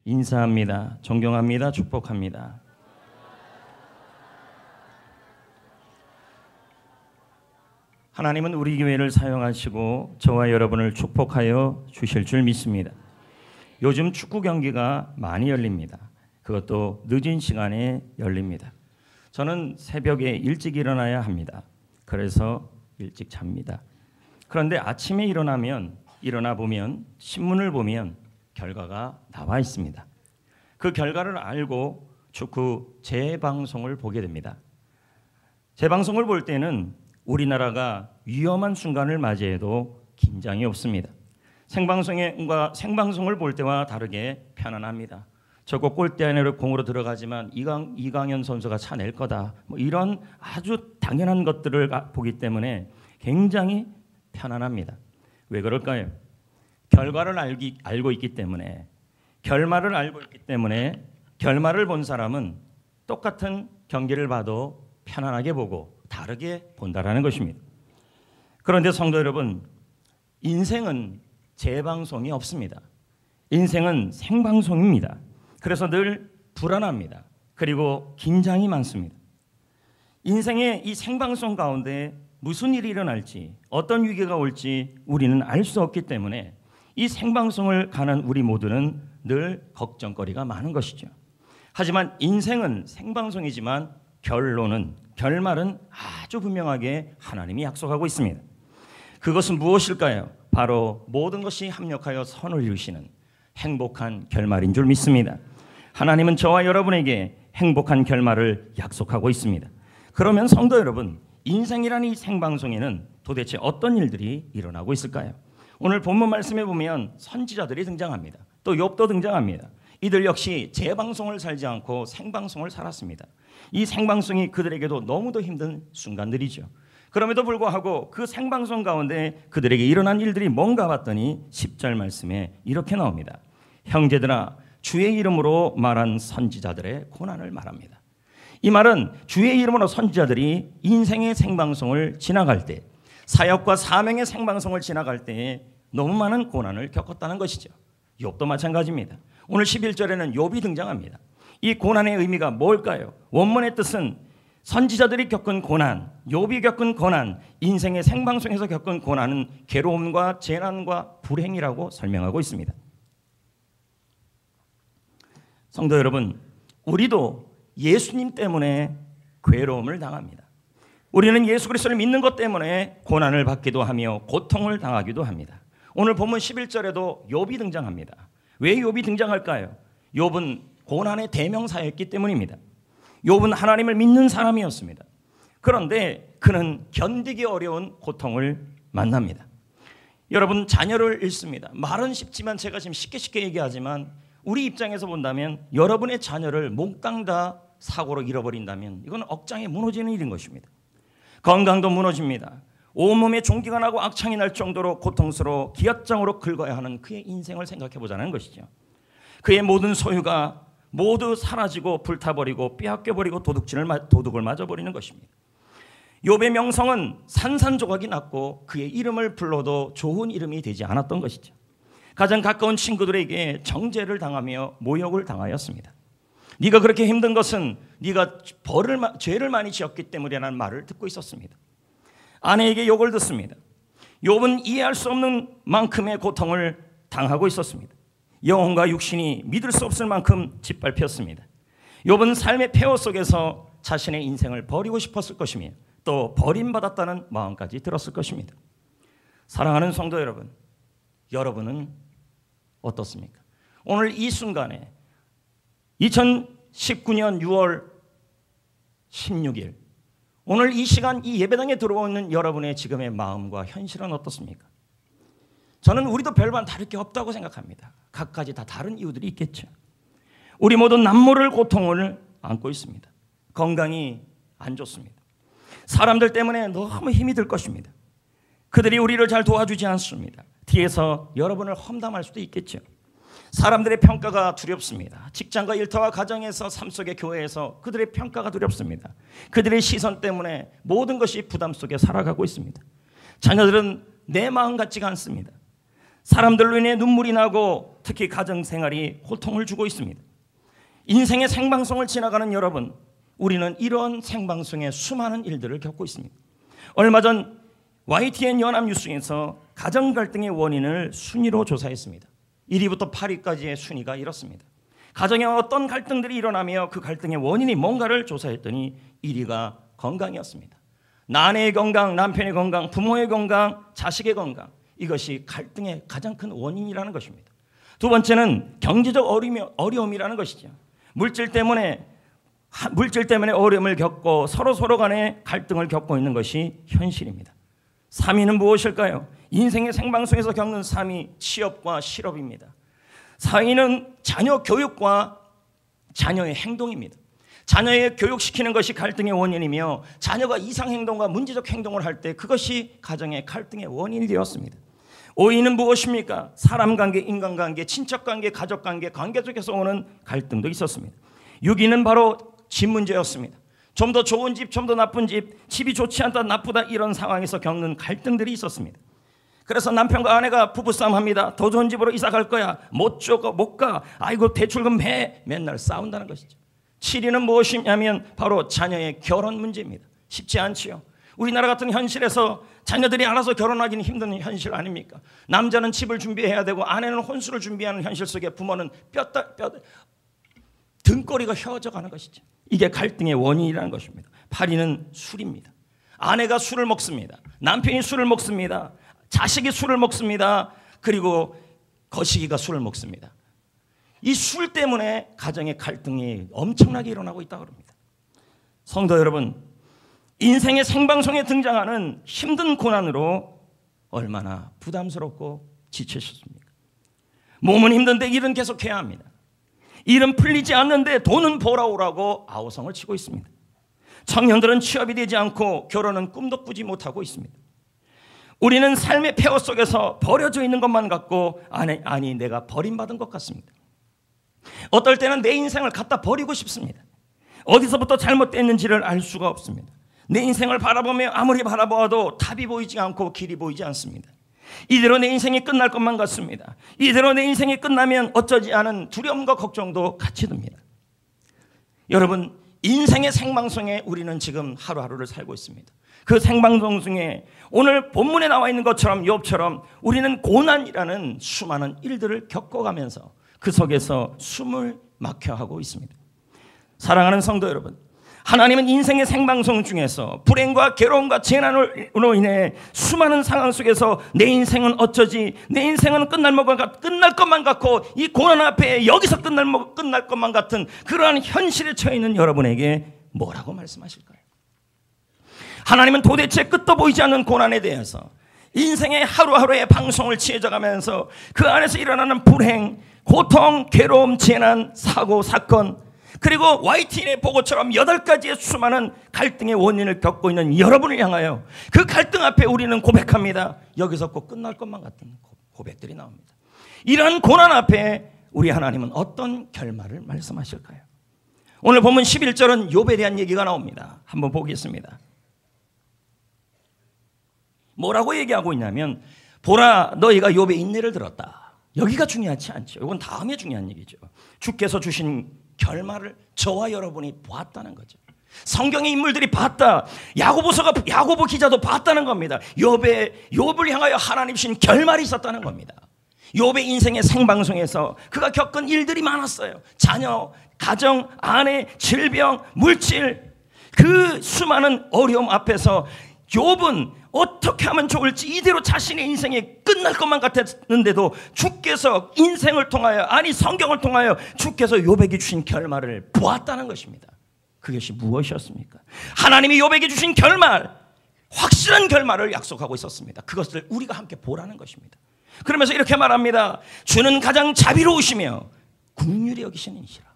인사합니다. 존경합니다. 축복합니다. 하나님은 우리 교회를 사용하시고 저와 여러분을 축복하여 주실 줄 믿습니다. 요즘 축구 경기가 많이 열립니다. 그것도 늦은 시간에 열립니다. 저는 새벽에 일찍 일어나야 합니다. 그래서 일찍 잡니다. 그런데 아침에 일어나 보면 신문을 보면 결과가 나와 있습니다. 그 결과를 알고 축구 재방송을 보게 됩니다. 재방송을 볼 때는 우리나라가 위험한 순간을 맞이해도 긴장이 없습니다. 생방송을 볼 때와 다르게 편안합니다. 저거 골대 안으로 공으로 들어가지만 이강현 선수가 차낼 거다. 이런 아주 당연한 것들을 보기 때문에 굉장히 편안합니다. 왜 그럴까요? 결과를 알고 있기 때문에, 결말을 알고 있기 때문에 결말을 본 사람은 똑같은 경기를 봐도 편안하게 보고 다르게 본다라는 것입니다. 그런데 성도 여러분, 인생은 재방송이 없습니다. 인생은 생방송입니다. 그래서 늘 불안합니다. 그리고 긴장이 많습니다. 인생의 이 생방송 가운데 무슨 일이 일어날지, 어떤 위기가 올지 우리는 알 수 없기 때문에 이 생방송을 가는 우리 모두는 늘 걱정거리가 많은 것이죠. 하지만 인생은 생방송이지만 결말은 아주 분명하게 하나님이 약속하고 있습니다. 그것은 무엇일까요? 바로 모든 것이 합력하여 선을 이루시는 행복한 결말인 줄 믿습니다. 하나님은 저와 여러분에게 행복한 결말을 약속하고 있습니다. 그러면 성도 여러분, 인생이라는 이 생방송에는 도대체 어떤 일들이 일어나고 있을까요? 오늘 본문 말씀에 보면 선지자들이 등장합니다. 또 욥도 등장합니다. 이들 역시 재방송을 살지 않고 생방송을 살았습니다. 이 생방송이 그들에게도 너무도 힘든 순간들이죠. 그럼에도 불구하고 그 생방송 가운데 그들에게 일어난 일들이 뭔가 봤더니 10절 말씀에 이렇게 나옵니다. 형제들아, 주의 이름으로 말한 선지자들의 고난을 말합니다. 이 말은 주의 이름으로 선지자들이 인생의 생방송을 지나갈 때, 사역과 사명의 생방송을 지나갈 때에 너무 많은 고난을 겪었다는 것이죠. 욥도 마찬가지입니다. 오늘 11절에는 욥이 등장합니다. 이 고난의 의미가 뭘까요? 원문의 뜻은 선지자들이 겪은 고난, 욥이 겪은 고난, 인생의 생방송에서 겪은 고난은 괴로움과 재난과 불행이라고 설명하고 있습니다. 성도 여러분, 우리도 예수님 때문에 괴로움을 당합니다. 우리는 예수 그리스도를 믿는 것 때문에 고난을 받기도 하며 고통을 당하기도 합니다. 오늘 본문 11절에도 욥이 등장합니다. 왜 욥이 등장할까요? 욥은 고난의 대명사였기 때문입니다. 욥은 하나님을 믿는 사람이었습니다. 그런데 그는 견디기 어려운 고통을 만납니다. 여러분, 자녀를 잃습니다. 말은 쉽지만 제가 지금 쉽게 얘기하지만 우리 입장에서 본다면 여러분의 자녀를 몽땅 다 사고로 잃어버린다면 이건 억장에 무너지는 일인 것입니다. 건강도 무너집니다. 온몸에 종기가 나고 악창이 날 정도로 고통스러워 기약장으로 긁어야 하는 그의 인생을 생각해 보자는 것이죠. 그의 모든 소유가 모두 사라지고 불타버리고 빼앗겨버리고 도둑을 맞아버리는 것입니다. 욥의 명성은 산산조각이 났고 그의 이름을 불러도 좋은 이름이 되지 않았던 것이죠. 가장 가까운 친구들에게 정죄를 당하며 모욕을 당하였습니다. 네가 그렇게 힘든 것은 네가 죄를 많이 지었기 때문이라는 말을 듣고 있었습니다. 아내에게 욕을 듣습니다. 욥은 이해할 수 없는 만큼의 고통을 당하고 있었습니다. 영혼과 육신이 믿을 수 없을 만큼 짓밟혔습니다. 욥은 삶의 폐허 속에서 자신의 인생을 버리고 싶었을 것이며 또 버림받았다는 마음까지 들었을 것입니다. 사랑하는 성도 여러분, 여러분은 어떻습니까? 오늘 이 순간에 2019년 6월 16일 오늘 이 시간 이 예배당에 들어오는 여러분의 지금의 마음과 현실은 어떻습니까? 저는 우리도 별반 다를 게 없다고 생각합니다. 각가지 다 다른 이유들이 있겠죠. 우리 모두 남모를 고통을 안고 있습니다. 건강이 안 좋습니다. 사람들 때문에 너무 힘이 들 것입니다. 그들이 우리를 잘 도와주지 않습니다. 뒤에서 여러분을 험담할 수도 있겠죠. 사람들의 평가가 두렵습니다. 직장과 일터와 가정에서 삶 속의 교회에서 그들의 평가가 두렵습니다. 그들의 시선 때문에 모든 것이 부담 속에 살아가고 있습니다. 자녀들은 내 마음 같지가 않습니다. 사람들로 인해 눈물이 나고 특히 가정생활이 고통을 주고 있습니다. 인생의 생방송을 지나가는 여러분, 우리는 이런 생방송의 수많은 일들을 겪고 있습니다. 얼마 전 YTN 연합뉴스에서 가정 갈등의 원인을 순위로 조사했습니다. 1위부터 8위까지의 순위가 이렇습니다. 가정에 어떤 갈등들이 일어나며 그 갈등의 원인이 뭔가를 조사했더니 1위가 건강이었습니다. 아내의 건강, 남편의 건강, 부모의 건강, 자식의 건강, 이것이 갈등의 가장 큰 원인이라는 것입니다. 두 번째는 경제적 어려움이라는 것이죠. 물질 때문에 어려움을 겪고 서로 간에 갈등을 겪고 있는 것이 현실입니다. 3위는 무엇일까요? 인생의 생방송에서 겪는 3위, 취업과 실업입니다. 4위는 자녀 교육과 자녀의 행동입니다. 자녀의 교육시키는 것이 갈등의 원인이며 자녀가 이상행동과 문제적 행동을 할 때 그것이 가정의 갈등의 원인이 되었습니다. 5위는 무엇입니까? 사람관계, 인간관계, 친척관계, 가족관계, 관계 속에서 오는 갈등도 있었습니다. 6위는 바로 집 문제였습니다. 좀 더 좋은 집, 좀 더 나쁜 집, 집이 좋지 않다, 나쁘다 이런 상황에서 겪는 갈등들이 있었습니다. 그래서 남편과 아내가 부부싸움합니다. 더 좋은 집으로 이사 갈 거야. 못 줘, 못 가. 아이고 대출금 해. 맨날 싸운다는 것이죠. 7위는 무엇이냐면 바로 자녀의 결혼 문제입니다. 쉽지 않지요. 우리나라 같은 현실에서 자녀들이 알아서 결혼하기는 힘든 현실 아닙니까? 남자는 집을 준비해야 되고 아내는 혼수를 준비하는 현실 속에 부모는 등골이가 휘어져 가는 것이죠. 이게 갈등의 원인이라는 것입니다. 8위는 술입니다. 아내가 술을 먹습니다. 남편이 술을 먹습니다. 자식이 술을 먹습니다. 그리고 거시기가 술을 먹습니다. 이 술 때문에 가정의 갈등이 엄청나게 일어나고 있다고 합니다. 성도 여러분, 인생의 생방송에 등장하는 힘든 고난으로 얼마나 부담스럽고 지치셨습니까? 몸은 힘든데 일은 계속해야 합니다. 일은 풀리지 않는데 돈은 벌어오라고 아우성을 치고 있습니다. 청년들은 취업이 되지 않고 결혼은 꿈도 꾸지 못하고 있습니다. 우리는 삶의 폐허 속에서 버려져 있는 것만 같고 아니 내가 버림받은 것 같습니다. 어떨 때는 내 인생을 갖다 버리고 싶습니다. 어디서부터 잘못됐는지를 알 수가 없습니다. 내 인생을 바라보며 아무리 바라보아도 답이 보이지 않고 길이 보이지 않습니다. 이대로 내 인생이 끝날 것만 같습니다. 이대로 내 인생이 끝나면 어쩌지 않은 두려움과 걱정도 같이 듭니다. 여러분, 인생의 생방송에 우리는 지금 하루하루를 살고 있습니다. 그 생방송 중에 오늘 본문에 나와 있는 것처럼 욥처럼 우리는 고난이라는 수많은 일들을 겪어가면서 그 속에서 숨을 막혀하고 있습니다. 사랑하는 성도 여러분, 하나님은 인생의 생방송 중에서 불행과 괴로움과 재난으로 인해 수많은 상황 속에서 내 인생은 어쩌지, 내 인생은 끝날 것만 같고 이 고난 앞에 여기서 끝날 것만 같은 그러한 현실에 처해 있는 여러분에게 뭐라고 말씀하실까요? 하나님은 도대체 끝도 보이지 않는 고난에 대해서 인생의 하루하루의 방송을 취해져가면서 그 안에서 일어나는 불행, 고통, 괴로움, 재난, 사고, 사건, 그리고 YTN의 보고처럼 8가지의 수많은 갈등의 원인을 겪고 있는 여러분을 향하여 그 갈등 앞에 우리는 고백합니다. 여기서 꼭 끝날 것만 같은 고백들이 나옵니다. 이러한 고난 앞에 우리 하나님은 어떤 결말을 말씀하실까요? 오늘 본문 11절은 욥에 대한 얘기가 나옵니다. 한번 보겠습니다. 뭐라고 얘기하고 있냐면, 보라 너희가 욥의 인내를 들었다. 여기가 중요하지 않죠. 이건 다음에 중요한 얘기죠. 주께서 주신 결말을 저와 여러분이 보았다는 거죠. 성경의 인물들이 봤다. 야고보 기자도 봤다는 겁니다. 욥을 향하여 하나님 주신 결말이 있었다는 겁니다. 욥의 인생의 생방송에서 그가 겪은 일들이 많았어요. 자녀, 가정, 아내, 질병, 물질, 그 수많은 어려움 앞에서 욥은 어떻게 하면 좋을지 이대로 자신의 인생이 끝날 것만 같았는데도 주께서 인생을 통하여, 아니 성경을 통하여 주께서 욥에게 주신 결말을 보았다는 것입니다. 그것이 무엇이었습니까? 하나님이 욥에게 주신 결말, 확실한 결말을 약속하고 있었습니다. 그것을 우리가 함께 보라는 것입니다. 그러면서 이렇게 말합니다. 주는 가장 자비로우시며 긍휼히 여기시는 이시라.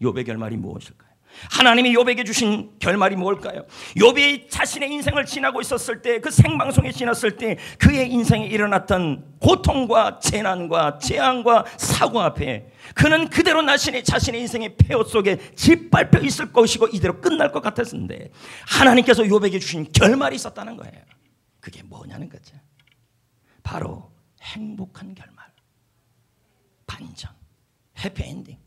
욥의 결말이 무엇일까요? 하나님이 욥에게 주신 결말이 뭘까요? 욥이 자신의 인생을 지나고 있었을 때, 그 생방송에 지났을 때 그의 인생에 일어났던 고통과 재난과 재앙과 사고 앞에 그는 그대로 자신의 인생의 폐허 속에 짓밟혀 있을 것이고 이대로 끝날 것 같았는데 하나님께서 욥에게 주신 결말이 있었다는 거예요. 그게 뭐냐는 거죠. 바로 행복한 결말, 반전, 해피엔딩.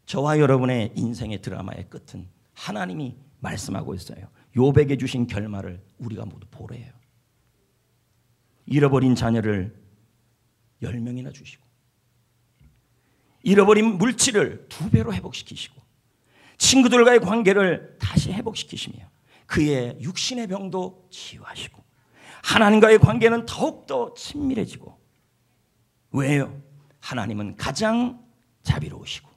저와 여러분의 인생의 드라마의 끝은 하나님이 말씀하고 있어요. 욥에게 주신 결말을 우리가 모두 보래요. 잃어버린 자녀를 10명이나 주시고, 잃어버린 물질을 2배로 회복시키시고, 친구들과의 관계를 다시 회복시키시며 그의 육신의 병도 치유하시고, 하나님과의 관계는 더욱더 친밀해지고. 왜요? 하나님은 가장 자비로우시고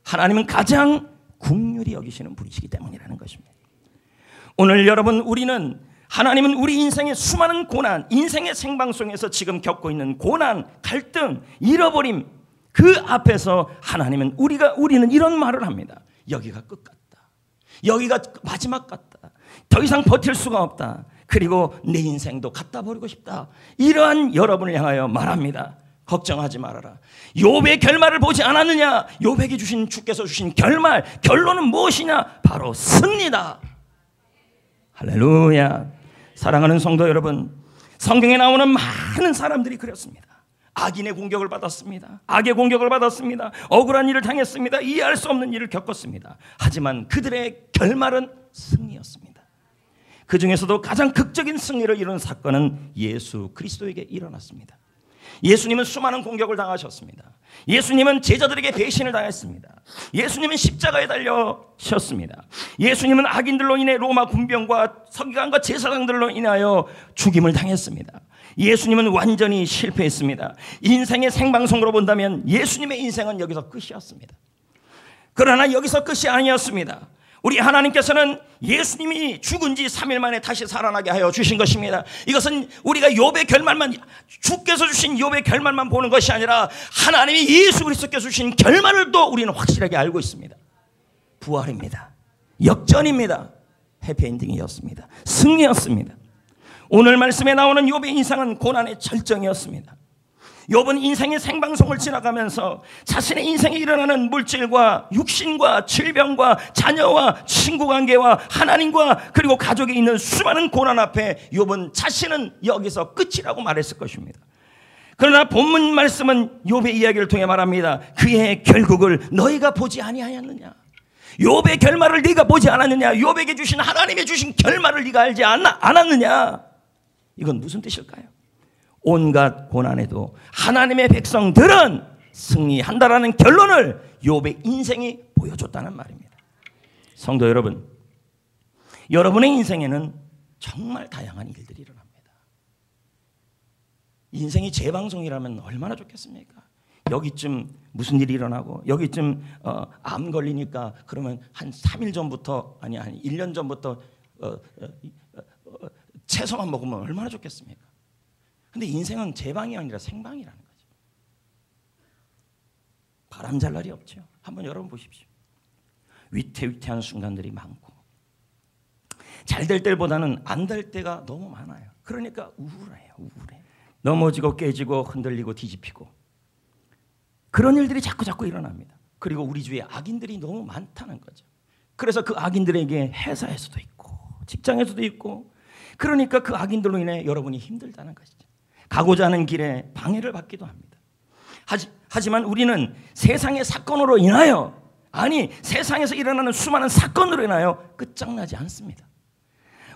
하나님은 가장 긍휼히 여기시는 분이시기 때문이라는 것입니다. 오늘 여러분, 하나님은 우리 인생의 수많은 고난, 인생의 생방송에서 지금 겪고 있는 고난, 갈등, 잃어버림, 그 앞에서 하나님은 우리는 이런 말을 합니다. 여기가 끝 같다. 여기가 마지막 같다. 더 이상 버틸 수가 없다. 그리고 내 인생도 갖다 버리고 싶다. 이러한 여러분을 향하여 말합니다. 걱정하지 말아라. 욥의 결말을 보지 않았느냐? 욥에게 주께서 주신 결론은 무엇이냐? 바로 승리다. 할렐루야. 사랑하는 성도 여러분, 성경에 나오는 많은 사람들이 그랬습니다. 악인의 공격을 받았습니다. 악의 공격을 받았습니다. 억울한 일을 당했습니다. 이해할 수 없는 일을 겪었습니다. 하지만 그들의 결말은 승리였습니다. 그 중에서도 가장 극적인 승리를 이룬 사건은 예수 그리스도에게 일어났습니다. 예수님은 수많은 공격을 당하셨습니다. 예수님은 제자들에게 배신을 당했습니다. 예수님은 십자가에 달려셨습니다. 예수님은 악인들로 인해 로마 군병과 서기관과 제사장들로 인하여 죽임을 당했습니다. 예수님은 완전히 실패했습니다. 인생의 생방송으로 본다면 예수님의 인생은 여기서 끝이었습니다. 그러나 여기서 끝이 아니었습니다. 우리 하나님께서는 예수님이 죽은 지 3일 만에 다시 살아나게 하여 주신 것입니다. 이것은 우리가 욥의 결말만, 주께서 주신 욥의 결말만 보는 것이 아니라 하나님이 예수 그리스도께서 주신 결말을 또 우리는 확실하게 알고 있습니다. 부활입니다. 역전입니다. 해피엔딩이었습니다. 승리였습니다. 오늘 말씀에 나오는 욥의 인생은 고난의 절정이었습니다. 욥은 인생의 생방송을 지나가면서 자신의 인생에 일어나는 물질과 육신과 질병과 자녀와 친구관계와 하나님과 그리고 가족에 있는 수많은 고난 앞에 욥은 자신은 여기서 끝이라고 말했을 것입니다. 그러나 본문 말씀은 욥의 이야기를 통해 말합니다. 그의 결국을 너희가 보지 아니하였느냐? 욥의 결말을 네가 보지 않았느냐? 욥에게 주신 하나님의 주신 결말을 네가 알지 않았느냐? 이건 무슨 뜻일까요? 온갖 고난에도 하나님의 백성들은 승리한다라는 결론을 욥의 인생이 보여줬다는 말입니다. 성도 여러분, 여러분의 인생에는 정말 다양한 일들이 일어납니다. 인생이 재방송이라면 얼마나 좋겠습니까? 여기쯤 무슨 일이 일어나고 여기쯤 암 걸리니까 그러면 한 3일 전부터 아니 1년 전부터 채소만 먹으면 얼마나 좋겠습니까? 근데 인생은 재방이 아니라 생방이라는 거죠. 바람 잘 날이 없죠. 한번 여러분 보십시오. 위태위태한 순간들이 많고 잘 될 때보다는 안 될 때가 너무 많아요. 그러니까 우울해요. 넘어지고 깨지고 흔들리고 뒤집히고 그런 일들이 자꾸 일어납니다. 그리고 우리 주위에 악인들이 너무 많다는 거죠. 그래서 그 악인들에게 회사에서도 있고 직장에서도 있고 그러니까 그 악인들로 인해 여러분이 힘들다는 것이죠. 가고자 하는 길에 방해를 받기도 합니다. 하지만 우리는 세상의 사건으로 인하여 세상에서 일어나는 수많은 사건으로 인하여 끝장나지 않습니다.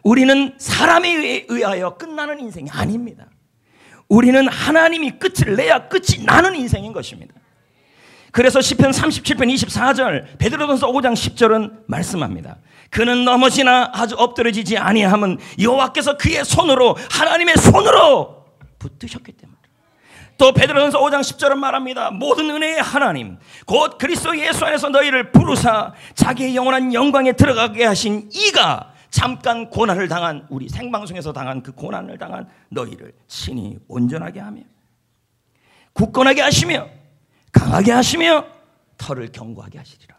우리는 사람에 의하여 끝나는 인생이 아닙니다. 우리는 하나님이 끝을 내야 끝이 나는 인생인 것입니다. 그래서 시편 37편 24절 베드로전서 5장 10절은 말씀합니다. 그는 넘어지나 아주 엎드러지지 아니함은 여호와께서 그의 손으로 하나님의 손으로 붙드셨기 때문에. 또 베드로전서 5장 10절은 말합니다. 모든 은혜의 하나님 곧 그리스도 예수 안에서 너희를 부르사 자기의 영원한 영광에 들어가게 하신 이가 잠깐 고난을 당한 우리 생방송에서 당한 그 고난을 당한 너희를 친히 온전하게 하며 굳건하게 하시며 강하게 하시며 털을 견고하게 하시리라.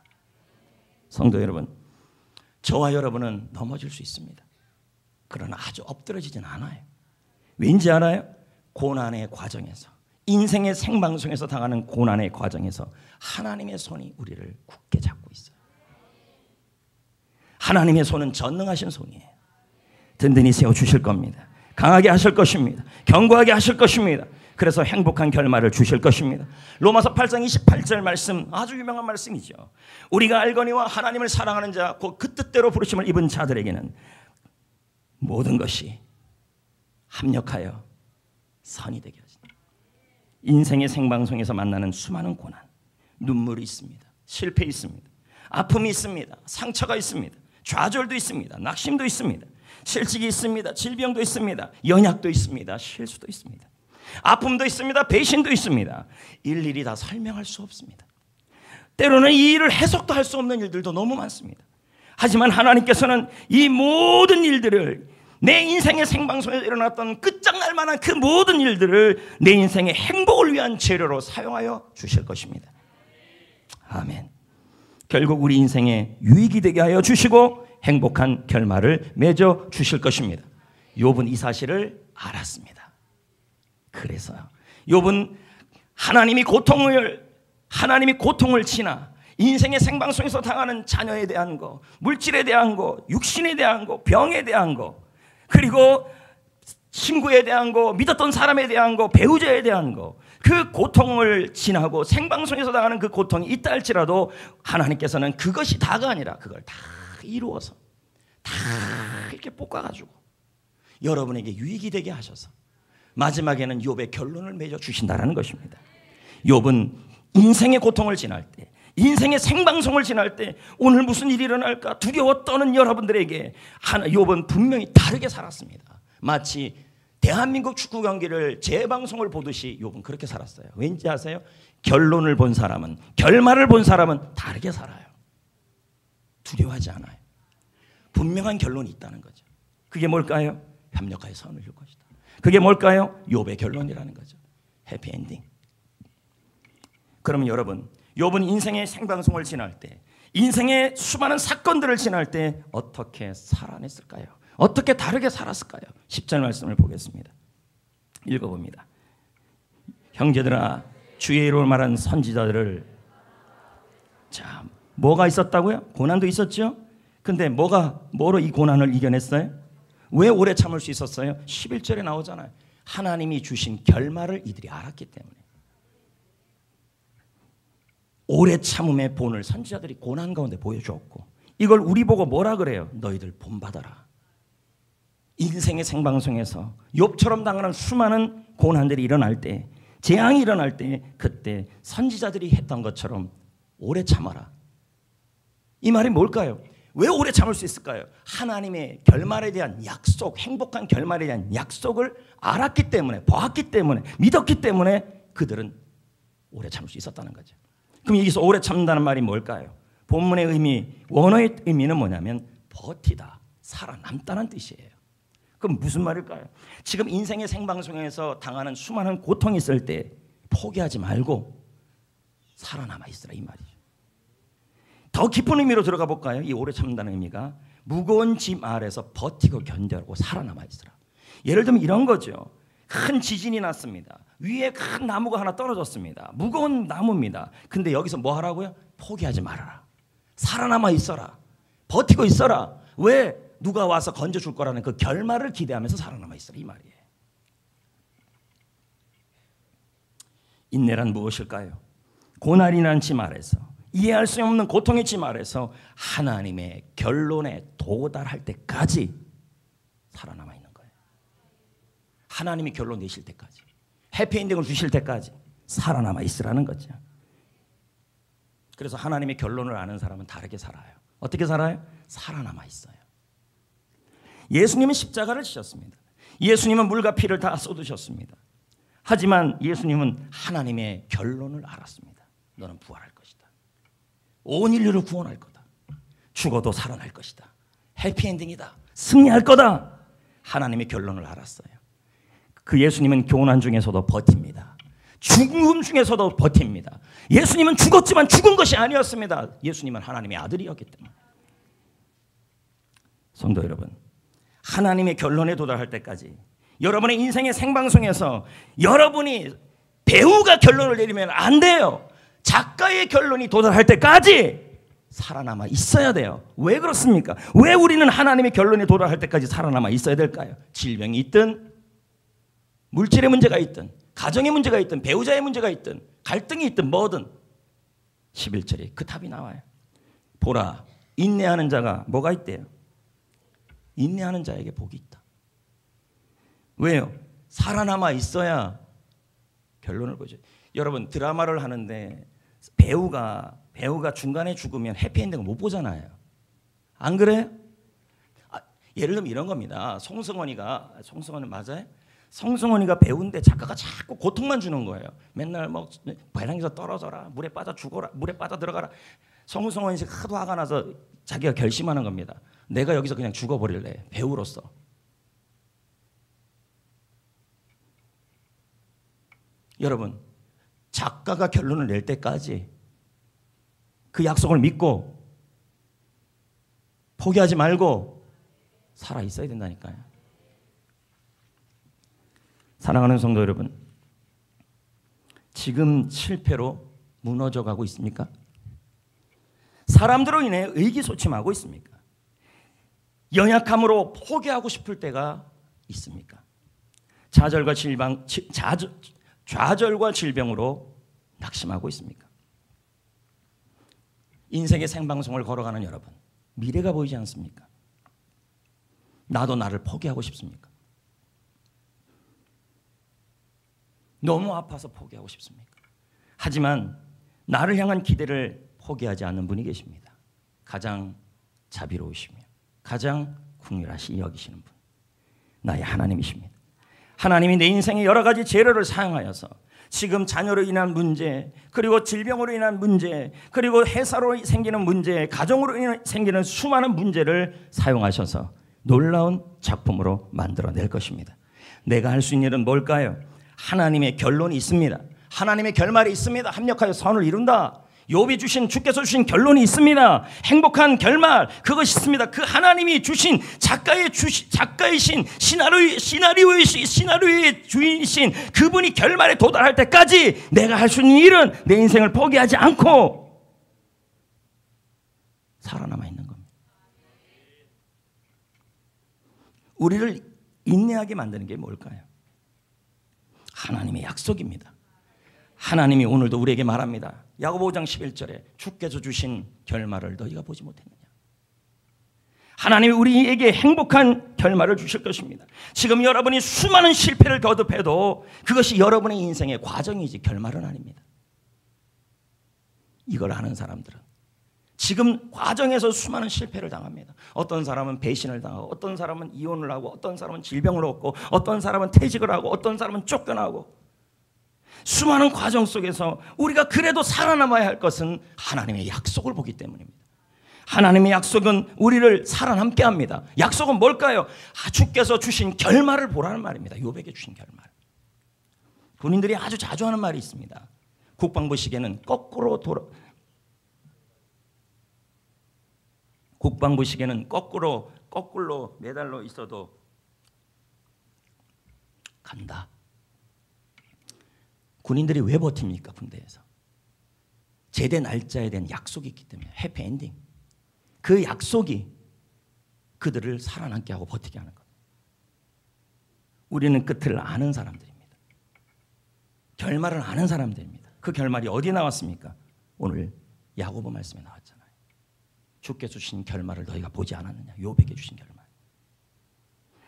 성도 여러분, 저와 여러분은 넘어질 수 있습니다. 그러나 아주 엎드러지진 않아요. 왠지 알아요? 고난의 과정에서 인생의 생방송에서 당하는 고난의 과정에서 하나님의 손이 우리를 굳게 잡고 있어요. 하나님의 손은 전능하신 손이에요. 든든히 세워주실 겁니다. 강하게 하실 것입니다. 견고하게 하실 것입니다. 그래서 행복한 결말을 주실 것입니다. 로마서 8장 28절 말씀, 아주 유명한 말씀이죠. 우리가 알거니와 하나님을 사랑하는 자, 곧 그 뜻대로 부르심을 입은 자들에게는 모든 것이 합력하여 선이 되게 하신다. 인생의 생방송에서 만나는 수많은 고난, 눈물이 있습니다. 실패 있습니다. 아픔이 있습니다. 상처가 있습니다. 좌절도 있습니다. 낙심도 있습니다. 실직이 있습니다. 질병도 있습니다. 연약도 있습니다. 실수도 있습니다. 아픔도 있습니다. 배신도 있습니다. 일일이 다 설명할 수 없습니다. 때로는 이 일을 해석도 할 수 없는 일들도 너무 많습니다. 하지만 하나님께서는 이 모든 일들을, 내 인생의 생방송에서 일어났던 끝장날 만한 그 모든 일들을 내 인생의 행복을 위한 재료로 사용하여 주실 것입니다. 아멘. 결국 우리 인생에 유익이 되게 하여 주시고 행복한 결말을 맺어 주실 것입니다. 욥은 이 사실을 알았습니다. 그래서요, 욥은 하나님이 고통을 지나 인생의 생방송에서 당하는 자녀에 대한 거, 물질에 대한 거, 육신에 대한 거, 병에 대한 거, 그리고 친구에 대한 거, 믿었던 사람에 대한 거, 배우자에 대한 거, 그 고통을 지나고 생방송에서 당하는 그 고통이 있다 할지라도 하나님께서는 그것이 다가 아니라 그걸 다 이루어서 다 이렇게 볶아가지고 여러분에게 유익이 되게 하셔서 마지막에는 욥의 결론을 맺어 주신다는 것입니다. 욥은 인생의 고통을 지날 때, 인생의 생방송을 지날 때 오늘 무슨 일이 일어날까 두려워 떠는 여러분들에게 욥은 분명히 다르게 살았습니다. 마치 대한민국 축구 경기를 재방송을 보듯이 욥은 그렇게 살았어요. 왠지 아세요? 결론을 본 사람은, 결말을 본 사람은 다르게 살아요. 두려워하지 않아요. 분명한 결론이 있다는 거죠. 그게 뭘까요? 협력하여 선을 이룰 것이다. 그게 뭘까요? 욥의 결론이라는 거죠. 해피엔딩. 그러면 여러분, 욥은 인생의 생방송을 지날 때, 인생의 수많은 사건들을 지날 때 어떻게 살아냈을까요? 어떻게 다르게 살았을까요? 10절 말씀을 보겠습니다. 읽어봅니다. 형제들아, 주의 이름을 말한 선지자들을, 자, 뭐가 있었다고요? 고난도 있었죠? 근데 뭐로 이 고난을 이겨냈어요? 왜 오래 참을 수 있었어요? 11절에 나오잖아요. 하나님이 주신 결말을 이들이 알았기 때문에. 오래 참음의 본을 선지자들이 고난 가운데 보여주었고, 이걸 우리 보고 뭐라 그래요? 너희들 본받아라. 인생의 생방송에서 욥처럼 당하는 수많은 고난들이 일어날 때, 재앙이 일어날 때, 그때 선지자들이 했던 것처럼 오래 참아라. 이 말이 뭘까요? 왜 오래 참을 수 있을까요? 하나님의 결말에 대한 약속, 행복한 결말에 대한 약속을 알았기 때문에, 보았기 때문에, 믿었기 때문에 그들은 오래 참을 수 있었다는 거죠. 그럼 여기서 오래 참는다는 말이 뭘까요? 본문의 의미, 원어의 의미는 뭐냐면 버티다, 살아남다는 뜻이에요. 그럼 무슨 말일까요? 지금 인생의 생방송에서 당하는 수많은 고통이 있을 때 포기하지 말고 살아남아 있으라, 이 말이죠. 더 깊은 의미로 들어가 볼까요? 이 오래 참는다는 의미가 무거운 짐 아래서 버티고 견뎌하고 살아남아 있으라. 예를 들면 이런 거죠. 큰 지진이 났습니다. 위에 큰 나무가 하나 떨어졌습니다. 무거운 나무입니다. 근데 여기서 뭐 하라고요? 포기하지 말아라. 살아남아 있어라. 버티고 있어라. 왜? 누가 와서 건져줄 거라는 그 결말을 기대하면서 살아남아 있어라, 이 말이에요. 인내란 무엇일까요? 고난이라는 짐 아래서, 이해할 수 없는 고통의 짐 아래서 하나님의 결론에 도달할 때까지 살아남아 있는 거예요. 하나님이 결론 내실 때까지, 해피엔딩을 주실 때까지 살아남아 있으라는 거죠. 그래서 하나님의 결론을 아는 사람은 다르게 살아요. 어떻게 살아요? 살아남아 있어요. 예수님은 십자가를 지셨습니다. 예수님은 물과 피를 다 쏟으셨습니다. 하지만 예수님은 하나님의 결론을 알았습니다. 너는 부활할 것이다. 온 인류를 구원할 거다. 죽어도 살아날 것이다. 해피엔딩이다. 승리할 거다. 하나님의 결론을 알았어요. 그 예수님은 고난 중에서도 버팁니다. 죽음 중에서도 버팁니다. 예수님은 죽었지만 죽은 것이 아니었습니다. 예수님은 하나님의 아들이었기 때문에. 성도 여러분, 하나님의 결론에 도달할 때까지, 여러분의 인생의 생방송에서 여러분이 배우가 결론을 내리면 안 돼요. 작가의 결론이 도달할 때까지 살아남아 있어야 돼요. 왜 그렇습니까? 왜 우리는 하나님의 결론에 도달할 때까지 살아남아 있어야 될까요? 질병이 있든 물질의 문제가 있든 가정의 문제가 있든 배우자의 문제가 있든 갈등이 있든 뭐든 11절에 그 답이 나와요. 보라, 인내하는 자가 뭐가 있대요? 인내하는 자에게 복이 있다. 왜요? 살아남아 있어야 결론을 보죠. 여러분 드라마를 하는데 배우가 중간에 죽으면 해피엔딩을 못 보잖아요. 안 그래요? 예를 들면 이런 겁니다. 송승헌은 맞아요? 송승헌이가 배우인데 작가가 자꾸 고통만 주는 거예요. 맨날 뭐 배낭에서 떨어져라, 물에 빠져 죽어라, 물에 빠져 들어가라. 송승헌이 하도 화가 나서 자기가 결심하는 겁니다. 내가 여기서 그냥 죽어버릴래, 배우로서. 여러분, 작가가 결론을 낼 때까지 그 약속을 믿고 포기하지 말고 살아 있어야 된다니까요. 사랑하는 성도 여러분, 지금 실패로 무너져 가고 있습니까? 사람들로 인해 의기소침하고 있습니까? 연약함으로 포기하고 싶을 때가 있습니까? 좌절과 질병으로 낙심하고 있습니까? 인생의 생방송을 걸어가는 여러분, 미래가 보이지 않습니까? 나도 나를 포기하고 싶습니까? 너무 아파서 포기하고 싶습니까? 하지만 나를 향한 기대를 포기하지 않는 분이 계십니다. 가장 자비로우시며 가장 긍휼하시 여기시는 분, 나의 하나님이십니다. 하나님이 내 인생의 여러 가지 재료를 사용하여서 지금 자녀로 인한 문제, 그리고 질병으로 인한 문제, 그리고 회사로 생기는 문제, 가정으로 생기는 수많은 문제를 사용하셔서 놀라운 작품으로 만들어낼 것입니다. 내가 할 수 있는 일은 뭘까요? 하나님의 결론이 있습니다. 하나님의 결말이 있습니다. 합력하여 선을 이룬다. 욥이 주께서 주신 결론이 있습니다. 행복한 결말, 그것이 있습니다. 그 하나님이 주신 작가이신 시나리오의 주인이신 그분이 결말에 도달할 때까지 내가 할 수 있는 일은 내 인생을 포기하지 않고 살아남아 있는 겁니다. 우리를 인내하게 만드는 게 뭘까요? 하나님의 약속입니다. 하나님이 오늘도 우리에게 말합니다. 야고보 5장 11절에 주께서 주신 결말을 너희가 보지 못했느냐. 하나님이 우리에게 행복한 결말을 주실 것입니다. 지금 여러분이 수많은 실패를 거듭해도 그것이 여러분의 인생의 과정이지 결말은 아닙니다. 이걸 아는 사람들은 지금 과정에서 수많은 실패를 당합니다. 어떤 사람은 배신을 당하고, 어떤 사람은 이혼을 하고, 어떤 사람은 질병을 얻고, 어떤 사람은 퇴직을 하고, 어떤 사람은 쫓겨나고, 수많은 과정 속에서 우리가 그래도 살아남아야 할 것은 하나님의 약속을 보기 때문입니다. 하나님의 약속은 우리를 살아남게 합니다. 약속은 뭘까요? 주께서 주신 결말을 보라는 말입니다. 욥에게 주신 결말. 군인들이 아주 자주 하는 말이 있습니다. 국방부 시계는 거꾸로 매달려 있어도 간다. 군인들이 왜 버팁니까? 군대에서 제대 날짜에 대한 약속이 있기 때문에. 해피엔딩. 그 약속이 그들을 살아남게 하고 버티게 하는 것. 우리는 끝을 아는 사람들입니다. 결말을 아는 사람들입니다. 그 결말이 어디 나왔습니까? 오늘 야고보 말씀에 나왔잖아요. 주께서 주신 결말을 너희가 보지 않았느냐. 욥에게 주신 결말.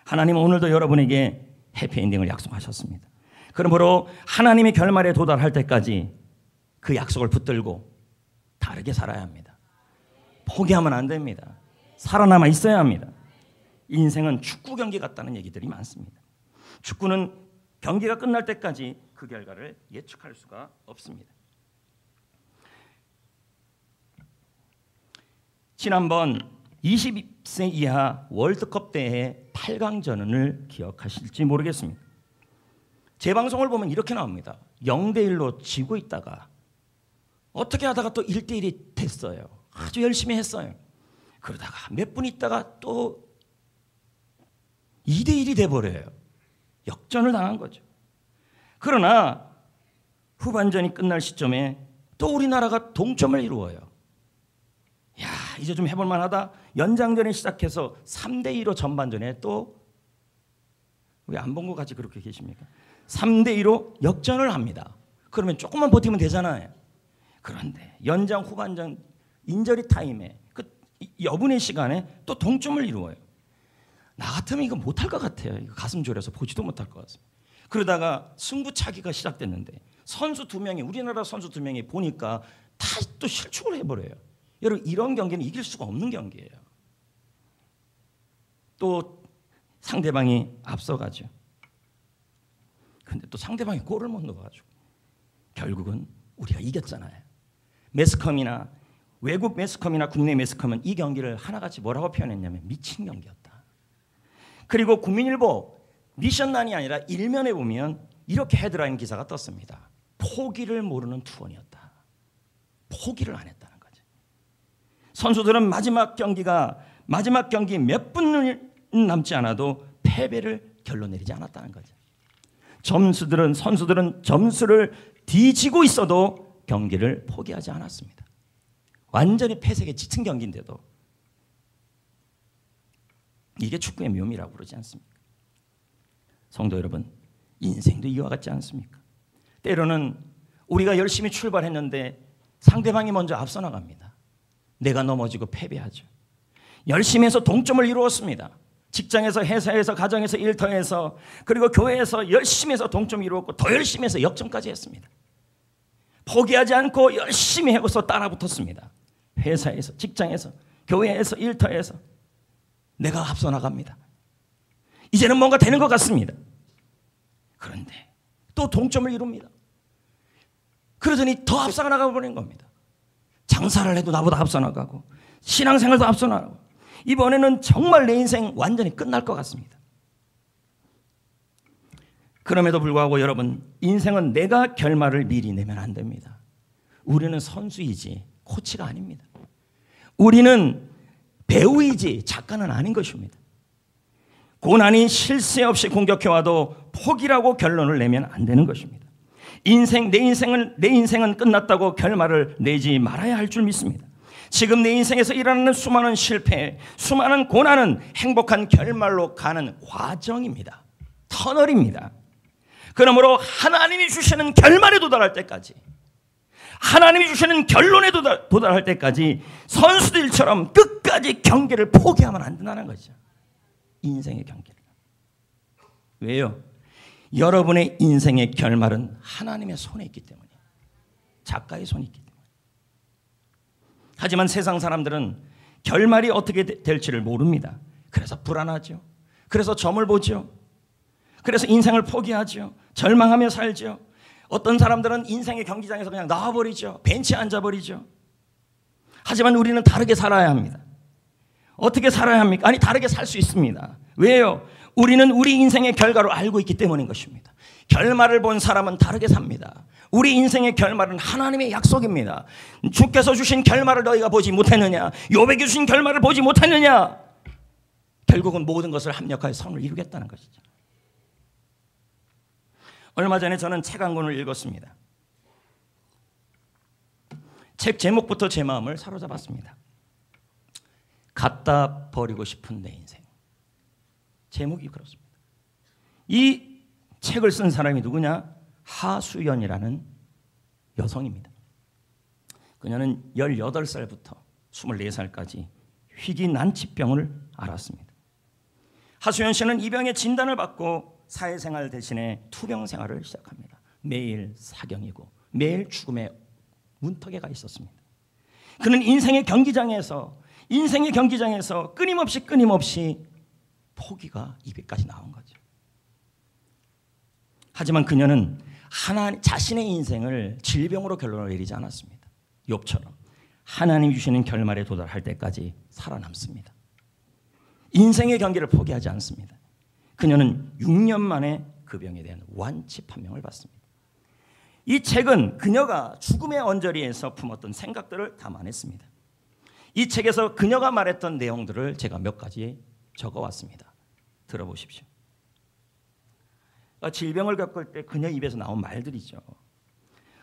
하나님은 오늘도 여러분에게 해피엔딩을 약속하셨습니다. 그러므로 하나님의 결말에 도달할 때까지 그 약속을 붙들고 다르게 살아야 합니다. 포기하면 안 됩니다. 살아남아 있어야 합니다. 인생은 축구 경기 같다는 얘기들이 많습니다. 축구는 경기가 끝날 때까지 그 결과를 예측할 수가 없습니다. 지난번 20세 이하 월드컵 대회 8강전을 기억하실지 모르겠습니다. 재방송을 보면 이렇게 나옵니다. 0대1로 지고 있다가 어떻게 하다가 또 1대1이 됐어요. 아주 열심히 했어요. 그러다가 몇 분 있다가 또 2대1이 돼버려요. 역전을 당한 거죠. 그러나 후반전이 끝날 시점에 또 우리나라가 동점을 이루어요. 이제 좀 해볼 만하다. 연장전에 시작해서 3대2로 전반전에 또 왜 안 본 것 같이 그렇게 계십니까? 3대2로 역전을 합니다. 그러면 조금만 버티면 되잖아요. 그런데 연장 후반전 인저리 타임에 그 여분의 시간에 또 동점을 이루어요. 나 같으면 이거 못할 것 같아요. 이거 가슴 졸여서 보지도 못할 것 같습니다. 그러다가 승부차기가 시작됐는데 선수 2명이 우리나라 선수 2명이 보니까 다 또 실축을 해버려요. 여러분 이런 경기는 이길 수가 없는 경기예요. 또 상대방이 앞서가죠. 근데 또 상대방이 골을 못 넣어가지고 결국은 우리가 이겼잖아요. 매스컴이나 외국 매스컴이나 국내 매스컴은 이 경기를 하나같이 뭐라고 표현했냐면 미친 경기였다. 그리고 국민일보 미션란이 아니라 일면에 보면 이렇게 헤드라인 기사가 떴습니다. 포기를 모르는 투혼이었다. 포기를 안 했다는 거죠. 선수들은 마지막 경기 몇 분 남지 않아도 패배를 결론 내리지 않았다는 거죠. 선수들은 점수를 뒤지고 있어도 경기를 포기하지 않았습니다. 완전히 패색에 짙은 경기인데도 이게 축구의 묘미라고 그러지 않습니까? 성도 여러분, 인생도 이와 같지 않습니까? 때로는 우리가 열심히 출발했는데 상대방이 먼저 앞서 나갑니다. 내가 넘어지고 패배하죠. 열심히 해서 동점을 이루었습니다. 직장에서, 회사에서, 가정에서, 일터에서, 그리고 교회에서 열심히 해서 동점을 이루었고 더 열심히 해서 역전까지 했습니다. 포기하지 않고 열심히 해서 따라붙었습니다. 회사에서, 직장에서, 교회에서, 일터에서 내가 앞서 나갑니다. 이제는 뭔가 되는 것 같습니다. 그런데 또 동점을 이룹니다. 그러더니 더 앞서 나가 버린 겁니다. 장사를 해도 나보다 앞서 나가고 신앙생활도 앞서 나가고 이번에는 정말 내 인생 완전히 끝날 것 같습니다. 그럼에도 불구하고 여러분, 인생은 내가 결말을 미리 내면 안 됩니다. 우리는 선수이지 코치가 아닙니다. 우리는 배우이지 작가는 아닌 것입니다. 고난이 쉴 새 없이 공격해와도 포기라고 결론을 내면 안 되는 것입니다. 내 인생은 끝났다고 결말을 내지 말아야 할 줄 믿습니다. 지금 내 인생에서 일어나는 수많은 실패, 수많은 고난은 행복한 결말로 가는 과정입니다. 터널입니다. 그러므로 하나님이 주시는 결말에 도달할 때까지, 하나님이 주시는 결론에 도달할 때까지 선수들처럼 끝까지 경기를 포기하면 안 된다는 거죠. 인생의 경기를. 왜요? 여러분의 인생의 결말은 하나님의 손에 있기 때문이에요. 작가의 손에 있기 때문에. 하지만 세상 사람들은 결말이 어떻게 될지를 모릅니다. 그래서 불안하죠. 그래서 점을 보죠. 그래서 인생을 포기하죠. 절망하며 살죠. 어떤 사람들은 인생의 경기장에서 그냥 나와버리죠. 벤치에 앉아버리죠. 하지만 우리는 다르게 살아야 합니다. 어떻게 살아야 합니까? 아니, 다르게 살 수 있습니다. 왜요? 우리는 우리 인생의 결과를 알고 있기 때문인 것입니다. 결말을 본 사람은 다르게 삽니다. 우리 인생의 결말은 하나님의 약속입니다. 주께서 주신 결말을 너희가 보지 못했느냐? 요백이 주신 결말을 보지 못했느냐? 결국은 모든 것을 합력하여 선을 이루겠다는 것이죠. 얼마 전에 저는 책 한 권을 읽었습니다. 책 제목부터 제 마음을 사로잡았습니다. 갖다 버리고 싶은 내 인생. 제목이 그렇습니다. 이 책을 쓴 사람이 누구냐? 하수연이라는 여성입니다. 그녀는 18살부터 24살까지 희귀 난치병을 앓았습니다. 하수연 씨는 이 병의 진단을 받고 사회생활 대신에 투병 생활을 시작합니다. 매일 사경이고 매일 죽음의 문턱에 가 있었습니다. 그는 인생의 경기장에서 끊임없이 포기가 입에까지 나온 거죠. 하지만 그녀는 자신의 인생을 질병으로 결론을 내리지 않았습니다. 욥처럼 하나님이 주시는 결말에 도달할 때까지 살아남습니다. 인생의 경기를 포기하지 않습니다. 그녀는 6년 만에 그 병에 대한 완치 판명을 받습니다. 이 책은 그녀가 죽음의 언저리에서 품었던 생각들을 담아냈습니다. 이 책에서 그녀가 말했던 내용들을 제가 몇 가지 적어왔습니다. 들어보십시오. 질병을 겪을 때 그녀 입에서 나온 말들이죠.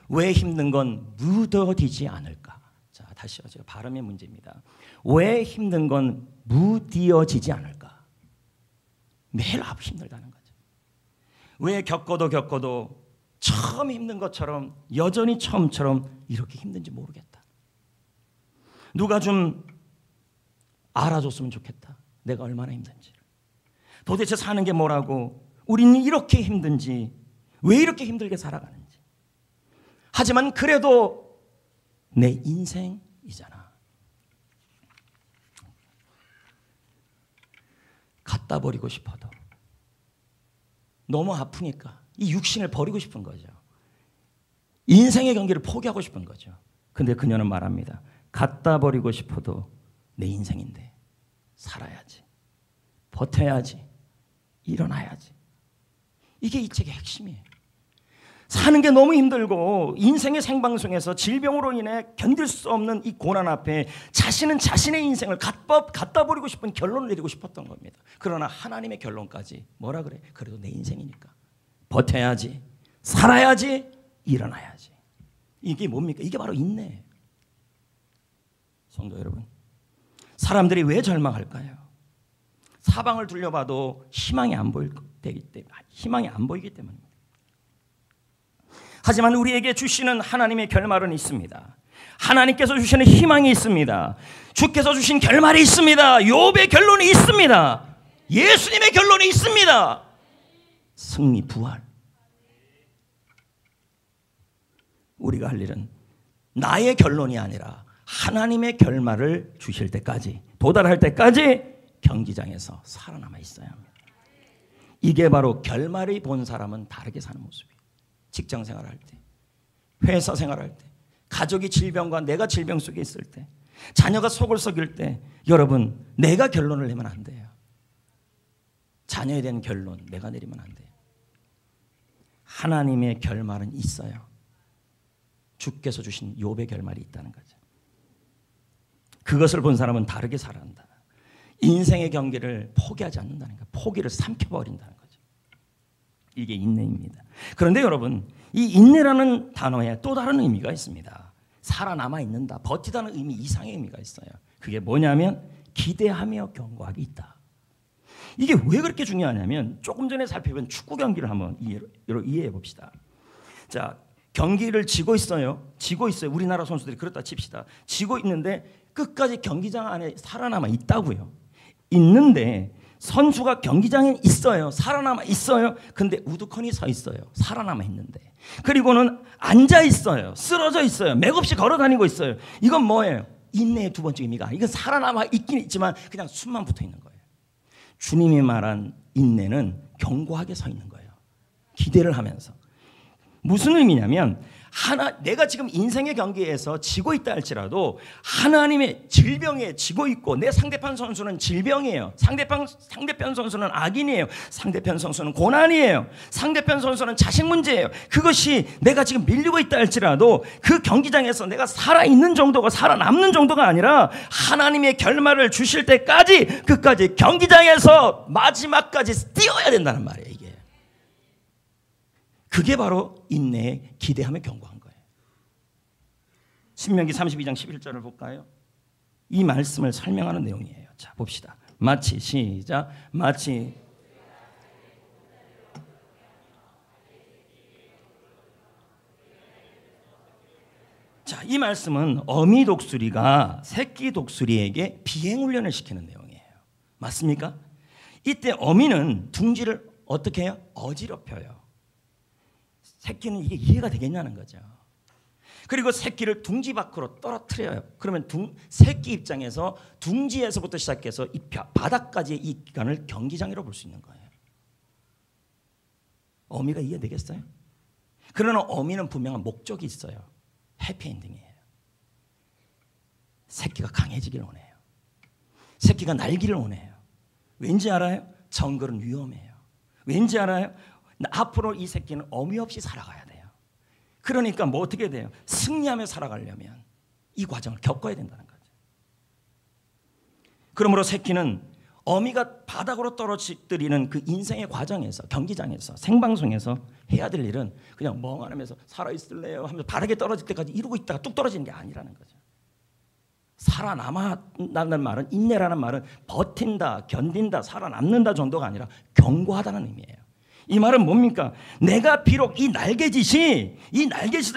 왜 힘든 건 묻어지지 않을까? 자, 다시요. 제가 발음의 문제입니다. 왜 힘든 건 무디어지지 않을까? 매일 아프 힘들다는 거죠. 왜 겪어도 처음 힘든 것처럼 여전히 처음처럼 이렇게 힘든지 모르겠다. 누가 좀 알아줬으면 좋겠다. 내가 얼마나 힘든지. 도대체 사는 게 뭐라고, 우리는 이렇게 힘든지, 왜 이렇게 힘들게 살아가는지. 하지만 그래도 내 인생이잖아. 갖다 버리고 싶어도 너무 아프니까 이 육신을 버리고 싶은 거죠. 인생의 경기를 포기하고 싶은 거죠. 근데 그녀는 말합니다. 갖다 버리고 싶어도 내 인생인데 살아야지, 버텨야지, 일어나야지. 이게 이 책의 핵심이에요. 사는 게 너무 힘들고 인생의 생방송에서 질병으로 인해 견딜 수 없는 이 고난 앞에 자신은 자신의 인생을 갖다 버리고 싶은 결론을 내리고 싶었던 겁니다. 그러나 하나님의 결론까지 뭐라 그래? 그래도 내 인생이니까 버텨야지, 살아야지, 일어나야지. 이게 뭡니까? 이게 바로 인내예요. 성도 여러분, 사람들이 왜 절망할까요? 사방을 둘러봐도 희망이 안 보이기 때문입니다. 하지만 우리에게 주시는 하나님의 결말은 있습니다. 하나님께서 주시는 희망이 있습니다. 주께서 주신 결말이 있습니다. 욥의 결론이 있습니다. 예수님의 결론이 있습니다. 승리, 부활. 우리가 할 일은 나의 결론이 아니라 하나님의 결말을 주실 때까지, 도달할 때까지 경기장에서 살아남아 있어야 합니다. 이게 바로 결말을 본 사람은 다르게 사는 모습이에요. 직장 생활할 때, 회사 생활할 때, 가족이 질병과 내가 질병 속에 있을 때, 자녀가 속을 썩일 때, 여러분, 내가 결론을 내면 안 돼요. 자녀에 대한 결론 내가 내리면 안 돼요. 하나님의 결말은 있어요. 주께서 주신 욥의 결말이 있다는 거죠. 그것을 본 사람은 다르게 살아간다. 인생의 경기를 포기하지 않는다는 거예요. 포기를 삼켜버린다는 거죠. 이게 인내입니다. 그런데 여러분, 이 인내라는 단어에 또 다른 의미가 있습니다. 살아남아 있는다, 버티다는 의미 이상의 의미가 있어요. 그게 뭐냐면 기대하며 경고하기 있다. 이게 왜 그렇게 중요하냐면 조금 전에 살펴본 축구 경기를 한번 이해해 봅시다. 자, 경기를 지고 있어요. 우리나라 선수들이 그렇다 칩시다. 지고 있는데 끝까지 경기장 안에 살아남아 있다고요. 있는데 선수가 경기장에 있어요. 살아남아 있어요. 근데 우두커니 서 있어요. 살아남아 있는데. 그리고는 앉아 있어요. 쓰러져 있어요. 맥없이 걸어 다니고 있어요. 이건 뭐예요? 인내의 두 번째 의미가, 이건 살아남아 있긴 있지만 그냥 숨만 붙어 있는 거예요. 주님이 말한 인내는 견고하게 서 있는 거예요. 기대를 하면서. 무슨 의미냐면 내가 지금 인생의 경기에서 지고 있다 할지라도 하나님의 질병에 지고 있고, 내 상대편 선수는 질병이에요. 상대편 선수는 악인이에요. 상대편 선수는 고난이에요. 상대편 선수는 자식 문제예요. 그것이 내가 지금 밀리고 있다 할지라도 그 경기장에서 내가 살아있는 정도가, 살아남는 정도가 아니라 하나님의 결말을 주실 때까지 끝까지 경기장에서 마지막까지 뛰어야 된다는 말이에요. 이게. 그게 바로 인내에 기대하며 경고한 거예요. 신명기 32장 11절을 볼까요? 이 말씀을 설명하는 내용이에요. 자, 봅시다. 시작. 자, 이 말씀은 어미 독수리가 새끼 독수리에게 비행 훈련을 시키는 내용이에요. 맞습니까? 이때 어미는 둥지를 어떻게 해요? 어지럽혀요. 새끼는 이게 이해가 되겠냐는 거죠. 그리고 새끼를 둥지 밖으로 떨어뜨려요. 그러면 새끼 입장에서 둥지에서부터 시작해서 이 바닥까지의 이 기간을 경기장이라고 볼 수 있는 거예요. 어미가 이해되겠어요? 그러나 어미는 분명한 목적이 있어요. 해피엔딩이에요. 새끼가 강해지기를 원해요. 새끼가 날기를 원해요. 왠지 알아요? 정글은 위험해요. 왠지 알아요? 앞으로 이 새끼는 어미 없이 살아가야 돼요. 그러니까 뭐 어떻게 돼요? 승리하며 살아가려면 이 과정을 겪어야 된다는 거죠. 그러므로 새끼는 어미가 바닥으로 떨어뜨리는 그 인생의 과정에서, 경기장에서, 생방송에서 해야 될 일은 그냥 멍하면서 살아있을래요 하면서 바닥에 떨어질 때까지 이러고 있다가 뚝 떨어지는 게 아니라는 거죠. 살아남는다는 말은, 인내라는 말은 버틴다, 견딘다, 살아남는다 정도가 아니라 견고하다는 의미예요. 이 말은 뭡니까? 내가 비록 이 날개짓을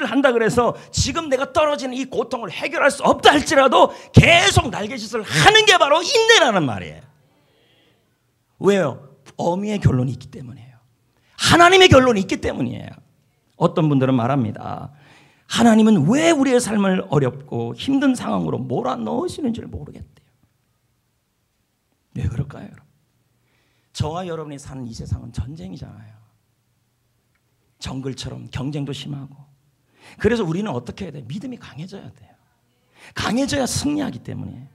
한다 그래서 지금 내가 떨어지는 이 고통을 해결할 수 없다 할지라도 계속 날개짓을 하는 게 바로 인내라는 말이에요. 왜요? 어미의 결론이 있기 때문이에요. 하나님의 결론이 있기 때문이에요. 어떤 분들은 말합니다. 하나님은 왜 우리의 삶을 어렵고 힘든 상황으로 몰아넣으시는지를 모르겠대요. 왜 그럴까요, 여러분? 저와 여러분이 사는 이 세상은 전쟁이잖아요. 정글처럼 경쟁도 심하고. 그래서 우리는 어떻게 해야 돼요? 믿음이 강해져야 돼요. 강해져야 승리하기 때문에.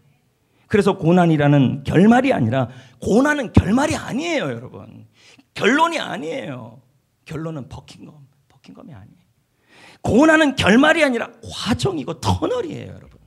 그래서 고난이라는 결말이 아니라, 고난은 결말이 아니에요, 여러분. 결론이 아니에요. 결론은 버킹검이 아니에요. 고난은 결말이 아니라 과정이고 터널이에요, 여러분.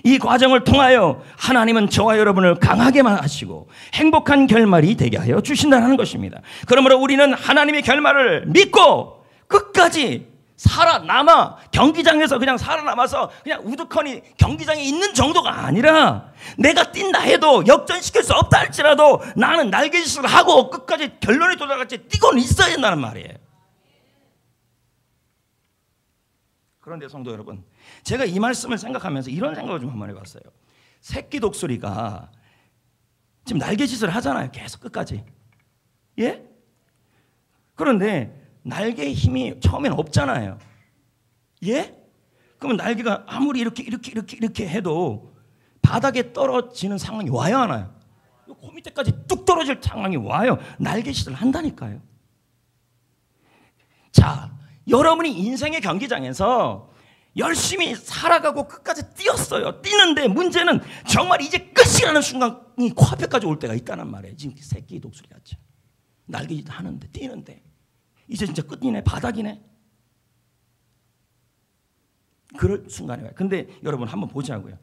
이 과정을 통하여 하나님은 저와 여러분을 강하게만 하시고 행복한 결말이 되게 하여 주신다는 것입니다. 그러므로 우리는 하나님의 결말을 믿고 끝까지 살아남아, 경기장에서 그냥 살아남아서 그냥 우두커니 경기장에 있는 정도가 아니라, 내가 뛴다 해도 역전시킬 수 없다 할지라도 나는 날개짓을 하고 끝까지 결론에 도달할 때 뛰고는 있어야 된다는 말이에요. 그런데 성도 여러분, 제가 이 말씀을 생각하면서 이런 생각을 좀 한번 해봤어요. 새끼 독수리가 지금 날개짓을 하잖아요. 계속 끝까지. 예? 그런데 날개의 힘이 처음엔 없잖아요. 예? 그러면 날개가 아무리 이렇게 해도 바닥에 떨어지는 상황이 와요, 안 와요? 코 밑에까지 뚝 떨어질 상황이 와요. 날개짓을 한다니까요. 자, 여러분이 인생의 경기장에서 열심히 살아가고 끝까지 뛰었어요. 뛰는데 문제는 정말 이제 끝이라는 순간이 코앞에까지 올 때가 있다는 말이에요. 지금 새끼 독수리 같죠. 날개짓 하는데, 뛰는데 이제 진짜 끝이네, 바닥이네. 그럴 순간에 와요. 근데 여러분 한번 보자고요.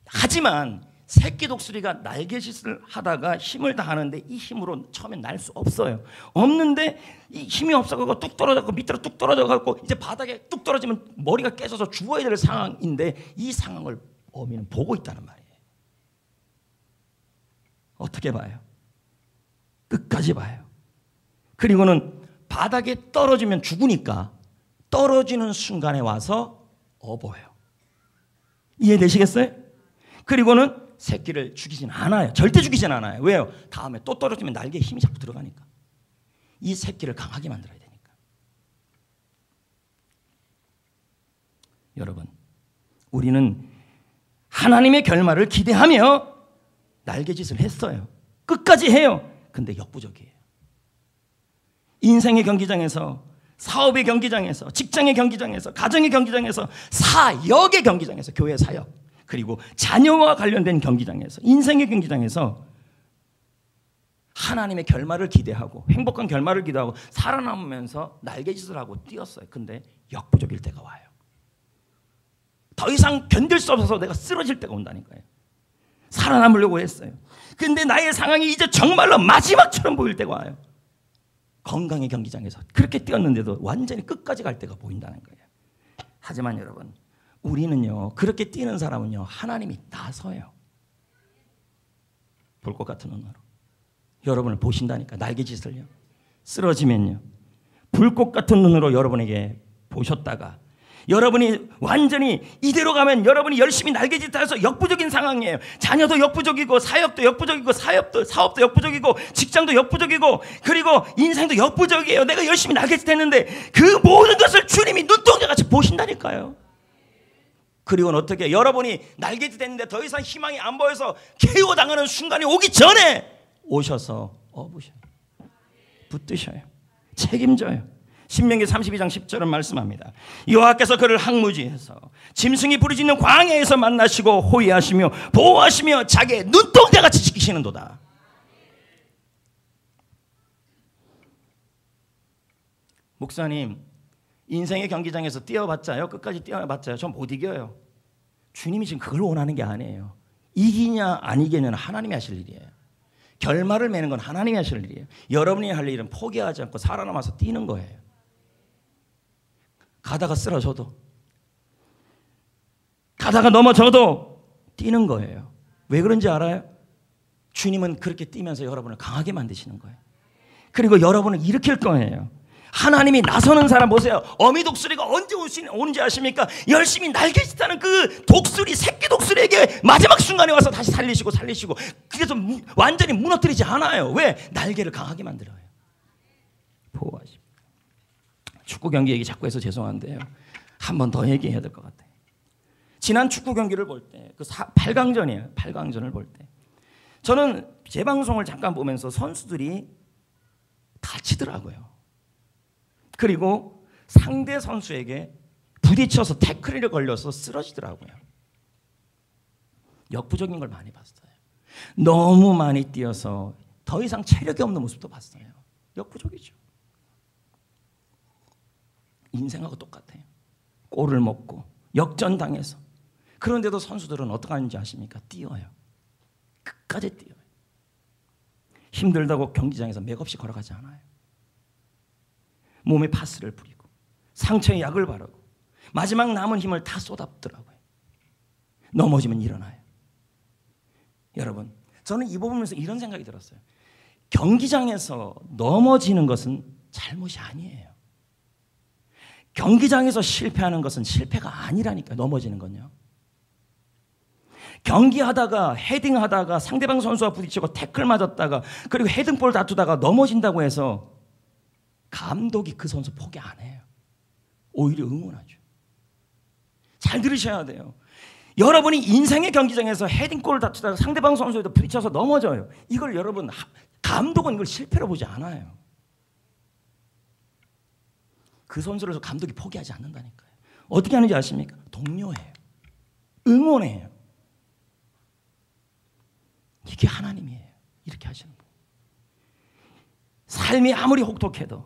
하지만 새끼 독수리가 날개짓을 하다가 힘을 다하는데 이 힘으로 처음엔 날 수 없어요. 없는데 이 힘이 없어가지고 뚝 떨어져가고 밑으로 뚝 떨어져가고 이제 바닥에 뚝 떨어지면 머리가 깨져서 죽어야 될 상황인데, 이 상황을 어미는 보고 있다는 말이에요. 어떻게 봐요? 끝까지 봐요. 그리고는 바닥에 떨어지면 죽으니까 떨어지는 순간에 와서 업어요. 이해되시겠어요? 그리고는 새끼를 죽이진 않아요. 절대 죽이진 않아요. 왜요? 다음에 또 떨어지면 날개에 힘이 자꾸 들어가니까. 이 새끼를 강하게 만들어야 되니까. 여러분, 우리는 하나님의 결말을 기대하며 날개짓을 했어요. 끝까지 해요. 근데 역부족이에요. 인생의 경기장에서, 사업의 경기장에서, 직장의 경기장에서, 가정의 경기장에서, 사역의 경기장에서, 교회 사역, 그리고 자녀와 관련된 경기장에서, 인생의 경기장에서 하나님의 결말을 기대하고 행복한 결말을 기대하고 살아남으면서 날개짓을 하고 뛰었어요. 근데 역부족일 때가 와요. 더 이상 견딜 수 없어서 내가 쓰러질 때가 온다니까요. 살아남으려고 했어요. 근데 나의 상황이 이제 정말로 마지막처럼 보일 때가 와요. 건강의 경기장에서 그렇게 뛰었는데도 완전히 끝까지 갈 때가 보인다는 거예요. 하지만 여러분, 우리는요, 그렇게 뛰는 사람은요, 하나님이 나서요. 불꽃 같은 눈으로 여러분을 보신다니까. 날개짓을요. 쓰러지면요, 불꽃 같은 눈으로 여러분에게 보셨다가 여러분이 완전히 이대로 가면 여러분이 열심히 날개짓해서 역부족인 상황이에요. 자녀도 역부족이고, 사역도 역부족이고, 사업도 역부족이고, 직장도 역부족이고, 그리고 인생도 역부족이에요. 내가 열심히 날개짓했는데 그 모든 것을 주님이 눈동자같이 보신다니까요. 그리고는 어떻게, 여러분이 날개짓했는데 더 이상 희망이 안 보여서 KO 당하는 순간이 오기 전에 오셔서 업으셔요. 붙드셔요. 책임져요. 신명기 32장 10절은 말씀합니다. 여호와께서 그를 항무지에서 짐승이 부르짖는 광야에서 만나시고 호위하시며 보호하시며 자기의 눈동자같이 지키시는도다. 목사님, 인생의 경기장에서 뛰어봤자요, 끝까지 뛰어봤자요, 전 못 이겨요. 주님이 지금 그걸 원하는 게 아니에요. 이기냐 안 이기냐는 하나님이 하실 일이에요. 결말을 맺는 건 하나님이 하실 일이에요. 여러분이 할 일은 포기하지 않고 살아남아서 뛰는 거예요. 가다가 넘어져도 뛰는 거예요. 왜 그런지 알아요? 주님은 그렇게 뛰면서 여러분을 강하게 만드시는 거예요. 그리고 여러분을 일으킬 거예요. 하나님이 나서는 사람 보세요. 어미 독수리가 언제 오는지 아십니까? 열심히 날개짓하는 그 독수리, 새끼 독수리에게 마지막 순간에 와서 다시 살리시고 그래서 완전히 무너뜨리지 않아요. 왜? 날개를 강하게 만들어요. 보호하십니다. 축구 경기 얘기 자꾸 해서 죄송한데요. 한 번 더 얘기해야 될 것 같아요. 지난 축구 경기를 볼 때, 그 8강전이에요. 8강전을 볼 때. 저는 재방송을 잠깐 보면서 선수들이 다치더라고요. 그리고 상대 선수에게 부딪혀서 태클에 걸려서 쓰러지더라고요. 역부족인 걸 많이 봤어요. 너무 많이 뛰어서 더 이상 체력이 없는 모습도 봤어요. 역부족이죠. 인생하고 똑같아요. 골을 먹고 역전당해서. 그런데도 선수들은 어떻게 하는지 아십니까? 뛰어요. 끝까지 뛰어요. 힘들다고 경기장에서 맥없이 걸어가지 않아요. 몸에 파스를 뿌리고 상처에 약을 바르고 마지막 남은 힘을 다 쏟아붓더라고요. 넘어지면 일어나요. 여러분, 저는 이 부분에서 이런 생각이 들었어요. 경기장에서 넘어지는 것은 잘못이 아니에요. 경기장에서 실패하는 것은 실패가 아니라니까요. 넘어지는 건요. 경기하다가 헤딩하다가 상대방 선수와 부딪히고 태클 맞았다가 그리고 헤딩볼 다투다가 넘어진다고 해서 감독이 그 선수 포기 안 해요. 오히려 응원하죠. 잘 들으셔야 돼요. 여러분이 인생의 경기장에서 헤딩골을 다투다가 상대방 선수에도 부딪혀서 넘어져요. 이걸 여러분, 감독은 이걸 실패로 보지 않아요. 그 선수를 감독이 포기하지 않는다니까요. 어떻게 하는지 아십니까? 독려해요. 응원해요. 이게 하나님이에요. 이렇게 하시는 분. 삶이 아무리 혹독해도,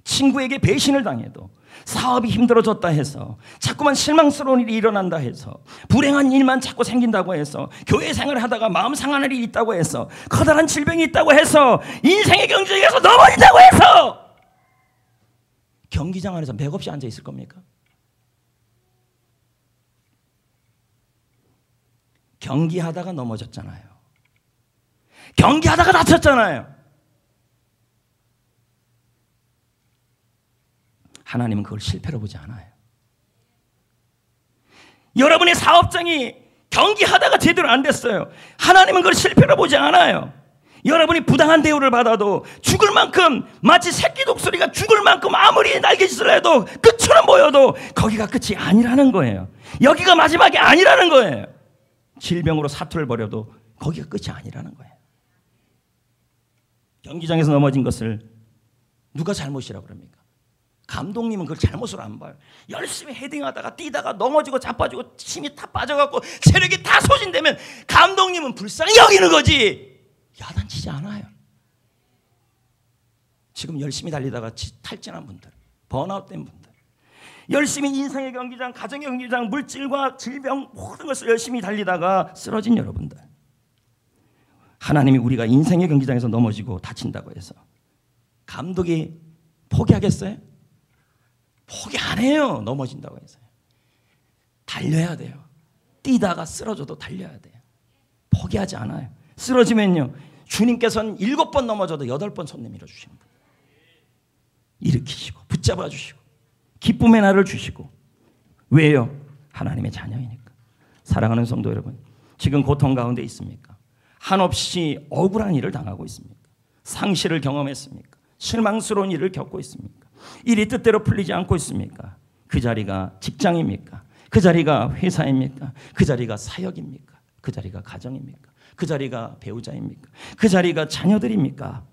친구에게 배신을 당해도, 사업이 힘들어졌다 해서, 자꾸만 실망스러운 일이 일어난다 해서, 불행한 일만 자꾸 생긴다고 해서, 교회 생활을 하다가 마음 상하는 일이 있다고 해서, 커다란 질병이 있다고 해서, 인생의 경쟁에서 넘어진다고 해서 경기장 안에서 맥없이 앉아 있을 겁니까? 경기하다가 넘어졌잖아요. 경기하다가 다쳤잖아요. 하나님은 그걸 실패로 보지 않아요. 여러분의 사업장이 경기하다가 제대로 안 됐어요. 하나님은 그걸 실패로 보지 않아요. 여러분이 부당한 대우를 받아도 죽을 만큼, 마치 새끼 독수리가 죽을 만큼 아무리 날개짓을 해도 끝처럼 보여도 거기가 끝이 아니라는 거예요. 여기가 마지막이 아니라는 거예요. 질병으로 사투를 벌여도 거기가 끝이 아니라는 거예요. 경기장에서 넘어진 것을 누가 잘못이라고 그럽니까? 감독님은 그걸 잘못으로 안 봐요. 열심히 헤딩하다가 뛰다가 넘어지고 자빠지고 힘이 다 빠져갖고 체력이 다 소진되면 감독님은 불쌍히 여기는 거지 야단치지 않아요. 지금 열심히 달리다가 탈진한 분들, 번아웃된 분들, 열심히 인생의 경기장, 가정의 경기장, 물질과 질병 모든 것을 열심히 달리다가 쓰러진 여러분들, 하나님이 우리가 인생의 경기장에서 넘어지고 다친다고 해서 감독이 포기하겠어요? 포기 안 해요. 넘어진다고 해서요. 달려야 돼요. 뛰다가 쓰러져도 달려야 돼요. 포기하지 않아요. 쓰러지면요, 주님께서는 7번 넘어져도 8번 손 내밀어 주시는 분. 일으키시고 붙잡아 주시고 기쁨의 날을 주시고. 왜요? 하나님의 자녀이니까. 사랑하는 성도 여러분, 지금 고통 가운데 있습니까? 한없이 억울한 일을 당하고 있습니까? 상실을 경험했습니까? 실망스러운 일을 겪고 있습니까? 일이 뜻대로 풀리지 않고 있습니까? 그 자리가 직장입니까? 그 자리가 회사입니까? 그 자리가 사역입니까? 그 자리가 가정입니까? 그 자리가 배우자입니까? 그 자리가 자녀들입니까?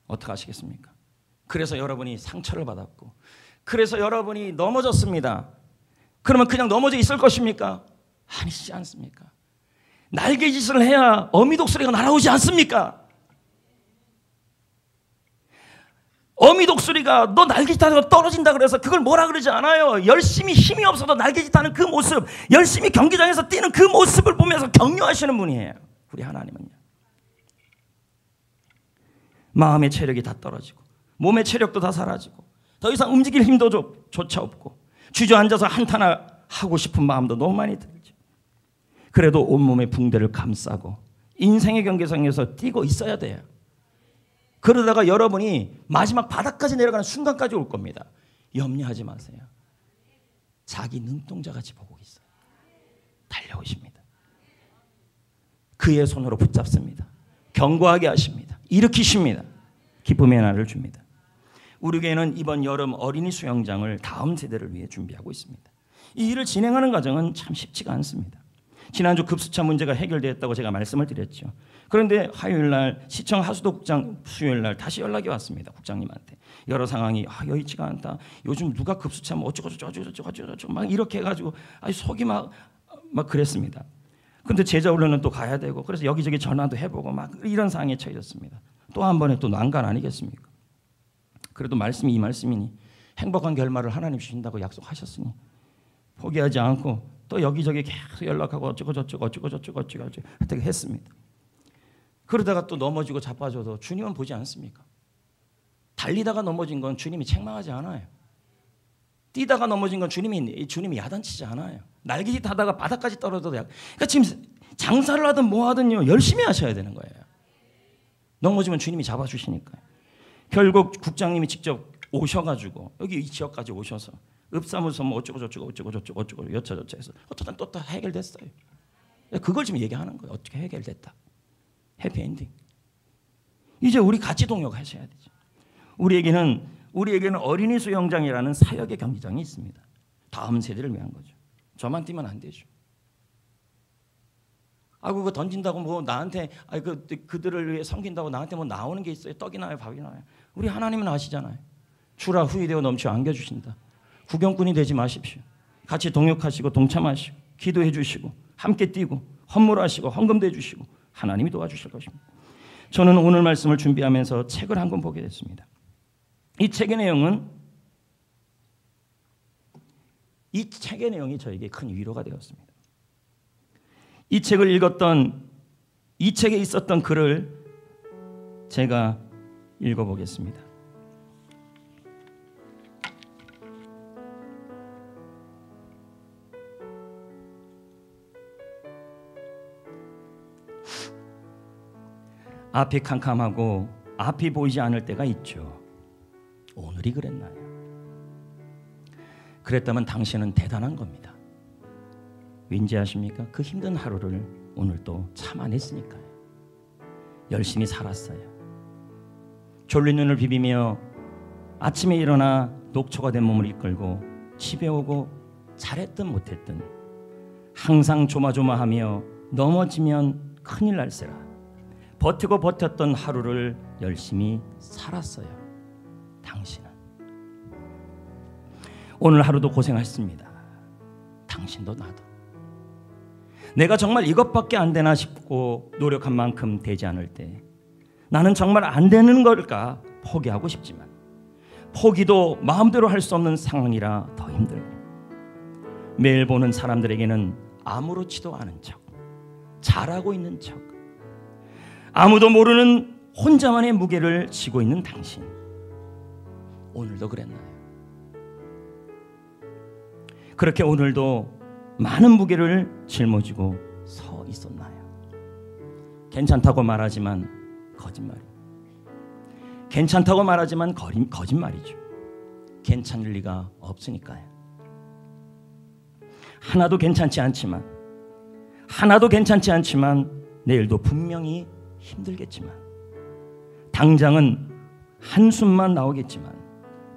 어떻게 하시겠습니까? 그래서 여러분이 상처를 받았고, 그래서 여러분이 넘어졌습니다. 그러면 그냥 넘어져 있을 것입니까? 아니지 않습니까? 날개짓을 해야 어미 독수리가 날아오지 않습니까? 어미 독수리가 너 날개짓하다가 떨어진다 그래서 그걸 뭐라 그러지 않아요. 열심히 힘이 없어도 날개짓하는 그 모습, 열심히 경기장에서 뛰는 그 모습을 보면서 격려하시는 분이에요. 우리 하나님은요. 마음의 체력이 다 떨어지고 몸의 체력도 다 사라지고 더 이상 움직일 힘도 조차 없고 주저앉아서 한탄 하고 싶은 마음도 너무 많이 들죠. 그래도 온몸에 붕대를 감싸고 인생의 경계선에서 뛰고 있어야 돼요. 그러다가 여러분이 마지막 바닥까지 내려가는 순간까지 올 겁니다. 염려하지 마세요. 자기 눈동자같이 보고 있어요. 달려오십니다. 그의 손으로 붙잡습니다. 견고하게 하십니다. 일으키십니다. 기쁨의 날을 줍니다. 우리 교회는 이번 여름 어린이 수영장을 다음 세대를 위해 준비하고 있습니다. 이 일을 진행하는 과정은 참 쉽지가 않습니다. 지난주 급수차 문제가 해결되었다고 제가 말씀을 드렸죠. 그런데 화요일 날 시청 하수도 국장 수요일 날 다시 연락이 왔습니다. 국장님한테 여러 상황이 여의치가 않다. 요즘 누가 급수차 뭐 어쩌고 막 이렇게 해가지고 속이 막 그랬습니다. 근데 제자 훈련은 또 가야 되고 그래서 여기저기 전화도 해보고 막 이런 상황에 처해졌습니다. 또 한 번에 또 난간 아니겠습니까? 그래도 말씀이 이 말씀이니 행복한 결말을 하나님 주신다고 약속하셨으니 포기하지 않고 또 여기저기 계속 연락하고 어쩌고 하여튼 했습니다. 그러다가 또 넘어지고 자빠져도 주님은 보지 않습니까? 달리다가 넘어진 건 주님이 책망하지 않아요. 뛰다가 넘어진 건 주님이 야단치지 않아요. 날개짓 하다가 바닥까지 떨어져도 그러니까 지금 장사를 하든 뭐 하든요 열심히 하셔야 되는 거예요. 넘어지면 주님이 잡아주시니까요. 결국 국장님이 직접 오셔가지고 여기 이 지역까지 오셔서 읍사무소 뭐 어쩌고 여차저차 해서 어쩌다 또 다 해결됐어요. 그걸 지금 얘기하는 거예요. 어떻게 해결됐다. 해피엔딩. 이제 우리 같이 동역하셔야 되죠. 우리에게는 어린이 수영장이라는 사역의 경기장이 있습니다. 다음 세대를 위한 거죠. 저만 뛰면 안 되죠. 그거 던진다고 뭐 나한테 그들을 위해 섬긴다고 나한테 뭐 나오는 게 있어요. 떡이 나요, 밥이 나요. 우리 하나님은 아시잖아요. 주라 후이되어 넘쳐 안겨주신다. 구경꾼이 되지 마십시오. 같이 동역하시고 동참하시고 기도해 주시고 함께 뛰고 헌물하시고 헌금도 해주시고 하나님이 도와주실 것입니다. 저는 오늘 말씀을 준비하면서 책을 한 권 보게 됐습니다. 이 책의 내용이 저에게 큰 위로가 되었습니다. 이 책을 읽었던 이 책에 있었던 글을 제가 읽어보겠습니다. 앞이 캄캄하고 앞이 보이지 않을 때가 있죠. 오늘이 그랬나요? 그랬다면 당신은 대단한 겁니다. 왠지 아십니까? 그 힘든 하루를 오늘 또 참아냈으니까요. 열심히 살았어요. 졸린 눈을 비비며 아침에 일어나 녹초가 된 몸을 이끌고 집에 오고 잘했든 못했든 항상 조마조마하며 넘어지면 큰일 날세라 버티고 버텼던 하루를 열심히 살았어요. 당신은 오늘 하루도 고생하셨습니다. 당신도 나도. 내가 정말 이것밖에 안 되나 싶고 노력한 만큼 되지 않을 때 나는 정말 안 되는 걸까 포기하고 싶지만 포기도 마음대로 할 수 없는 상황이라 더 힘들고 매일 보는 사람들에게는 아무렇지도 않은 척, 잘하고 있는 척, 아무도 모르는 혼자만의 무게를 지고 있는 당신. 오늘도 그랬나요? 그렇게 오늘도 많은 무게를 짊어지고 서 있었나요? 괜찮다고 말하지만 거짓말이에요. 괜찮다고 말하지만 거짓말이죠. 괜찮을 리가 없으니까요. 하나도 괜찮지 않지만 내일도 분명히 힘들겠지만 당장은 한숨만 나오겠지만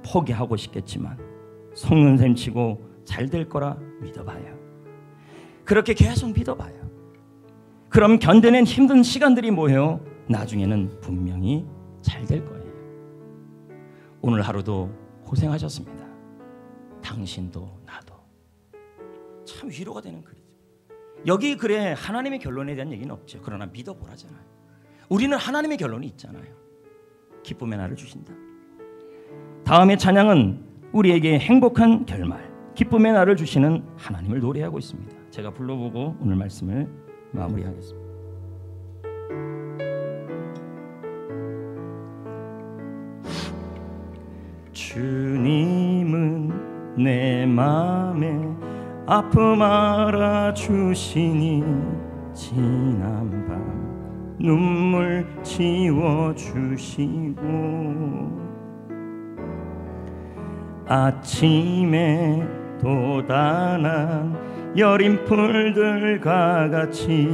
포기하고 싶겠지만 속는 셈 치고 잘 될 거라 믿어봐요. 그렇게 계속 믿어봐요. 그럼 견뎌낸 힘든 시간들이 뭐예요? 나중에는 분명히 잘 될 거예요. 오늘 하루도 고생하셨습니다. 당신도 나도. 참 위로가 되는 글이죠. 여기 글에 하나님의 결론에 대한 얘기는 없죠. 그러나 믿어보라잖아요. 우리는 하나님의 결론이 있잖아요. 기쁨의 날을 주신다. 다음의 찬양은 우리에게 행복한 결말, 기쁨의 날을 주시는 하나님을 노래하고 있습니다. 제가 불러보고 오늘 말씀을 마무리하겠습니다. 주님은 내 맘에 아픔 알아주시니 지난 밤 눈물 지워주시고 아침에 돋아난 여린 풀들과 같이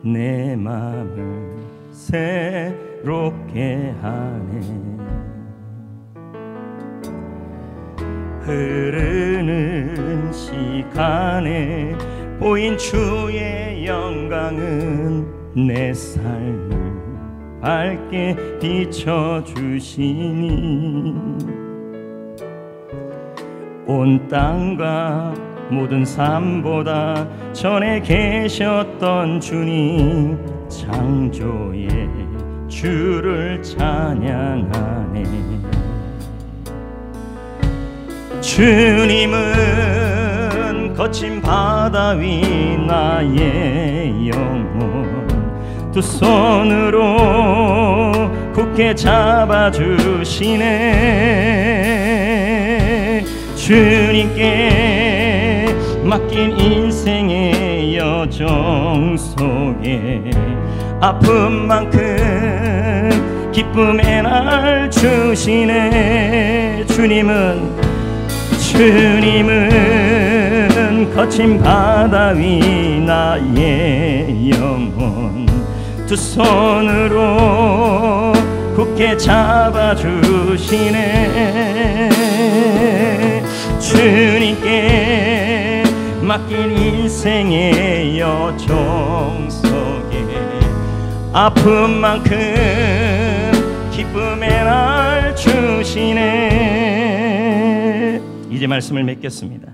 내 맘을 새롭게 하네. 흐르는 시간에 보인 주의 영광은 내 삶을 밝게 비춰주시니 온 땅과 모든 삶보다 전에 계셨던 주님 창조의 주를 찬양하네. 주님은 거친 바다 위 나의 영혼 두 손으로 굳게 잡아주시네. 주님께 맡긴 인생의 여정 속에 아픈 만큼 기쁨의 날 주시네. 주님은 거친 바다 위 나의 영혼 두 손으로 굳게 잡아주시네. 주님께 맡긴 인생의 여정 속에 아픈 만큼 기쁨의 날 주시네. 이제 말씀을 맺겠습니다.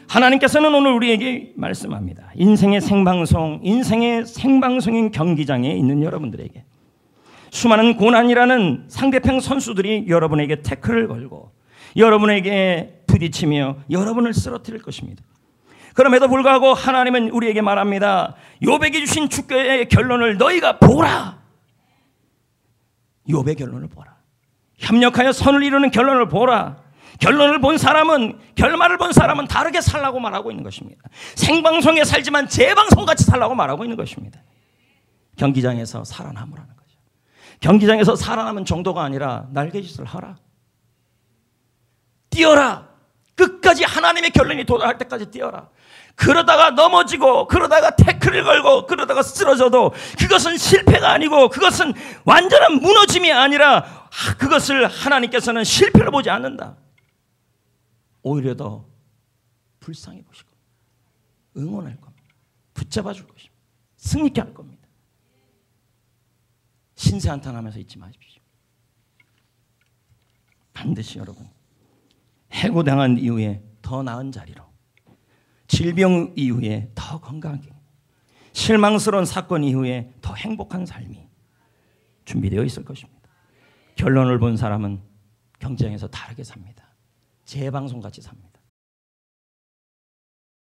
하나님께서는 오늘 우리에게 말씀합니다. 인생의 생방송인 경기장에 있는 여러분들에게 수많은 고난이라는 상대편 선수들이 여러분에게 태클을 걸고 여러분에게 부딪히며 여러분을 쓰러뜨릴 것입니다. 그럼에도 불구하고 하나님은 우리에게 말합니다. 욥에게 주신 축교의 결론을 너희가 보라. 욥의 결론을 보라. 협력하여 선을 이루는 결론을 보라. 결말을 본 사람은 다르게 살라고 말하고 있는 것입니다. 생방송에 살지만 재방송같이 살라고 말하고 있는 것입니다. 경기장에서 살아남으라는 거죠. 경기장에서 살아남은 정도가 아니라 날개짓을 하라. 뛰어라. 끝까지 하나님의 결론이 도달할 때까지 뛰어라. 그러다가 넘어지고 그러다가 태클을 걸고 그러다가 쓰러져도 그것은 실패가 아니고 그것은 완전한 무너짐이 아니라 그것을 하나님께서는 실패로 보지 않는다. 오히려 더 불쌍히 보시고 응원할 겁니다. 붙잡아 줄 것입니다. 승리케 할 겁니다. 신세한탄하면서 잊지 마십시오. 반드시 여러분 해고당한 이후에 더 나은 자리로, 질병 이후에 더 건강하게, 실망스러운 사건 이후에 더 행복한 삶이 준비되어 있을 것입니다. 결론을 본 사람은 경쟁에서 다르게 삽니다. 재방송같이 삽니다.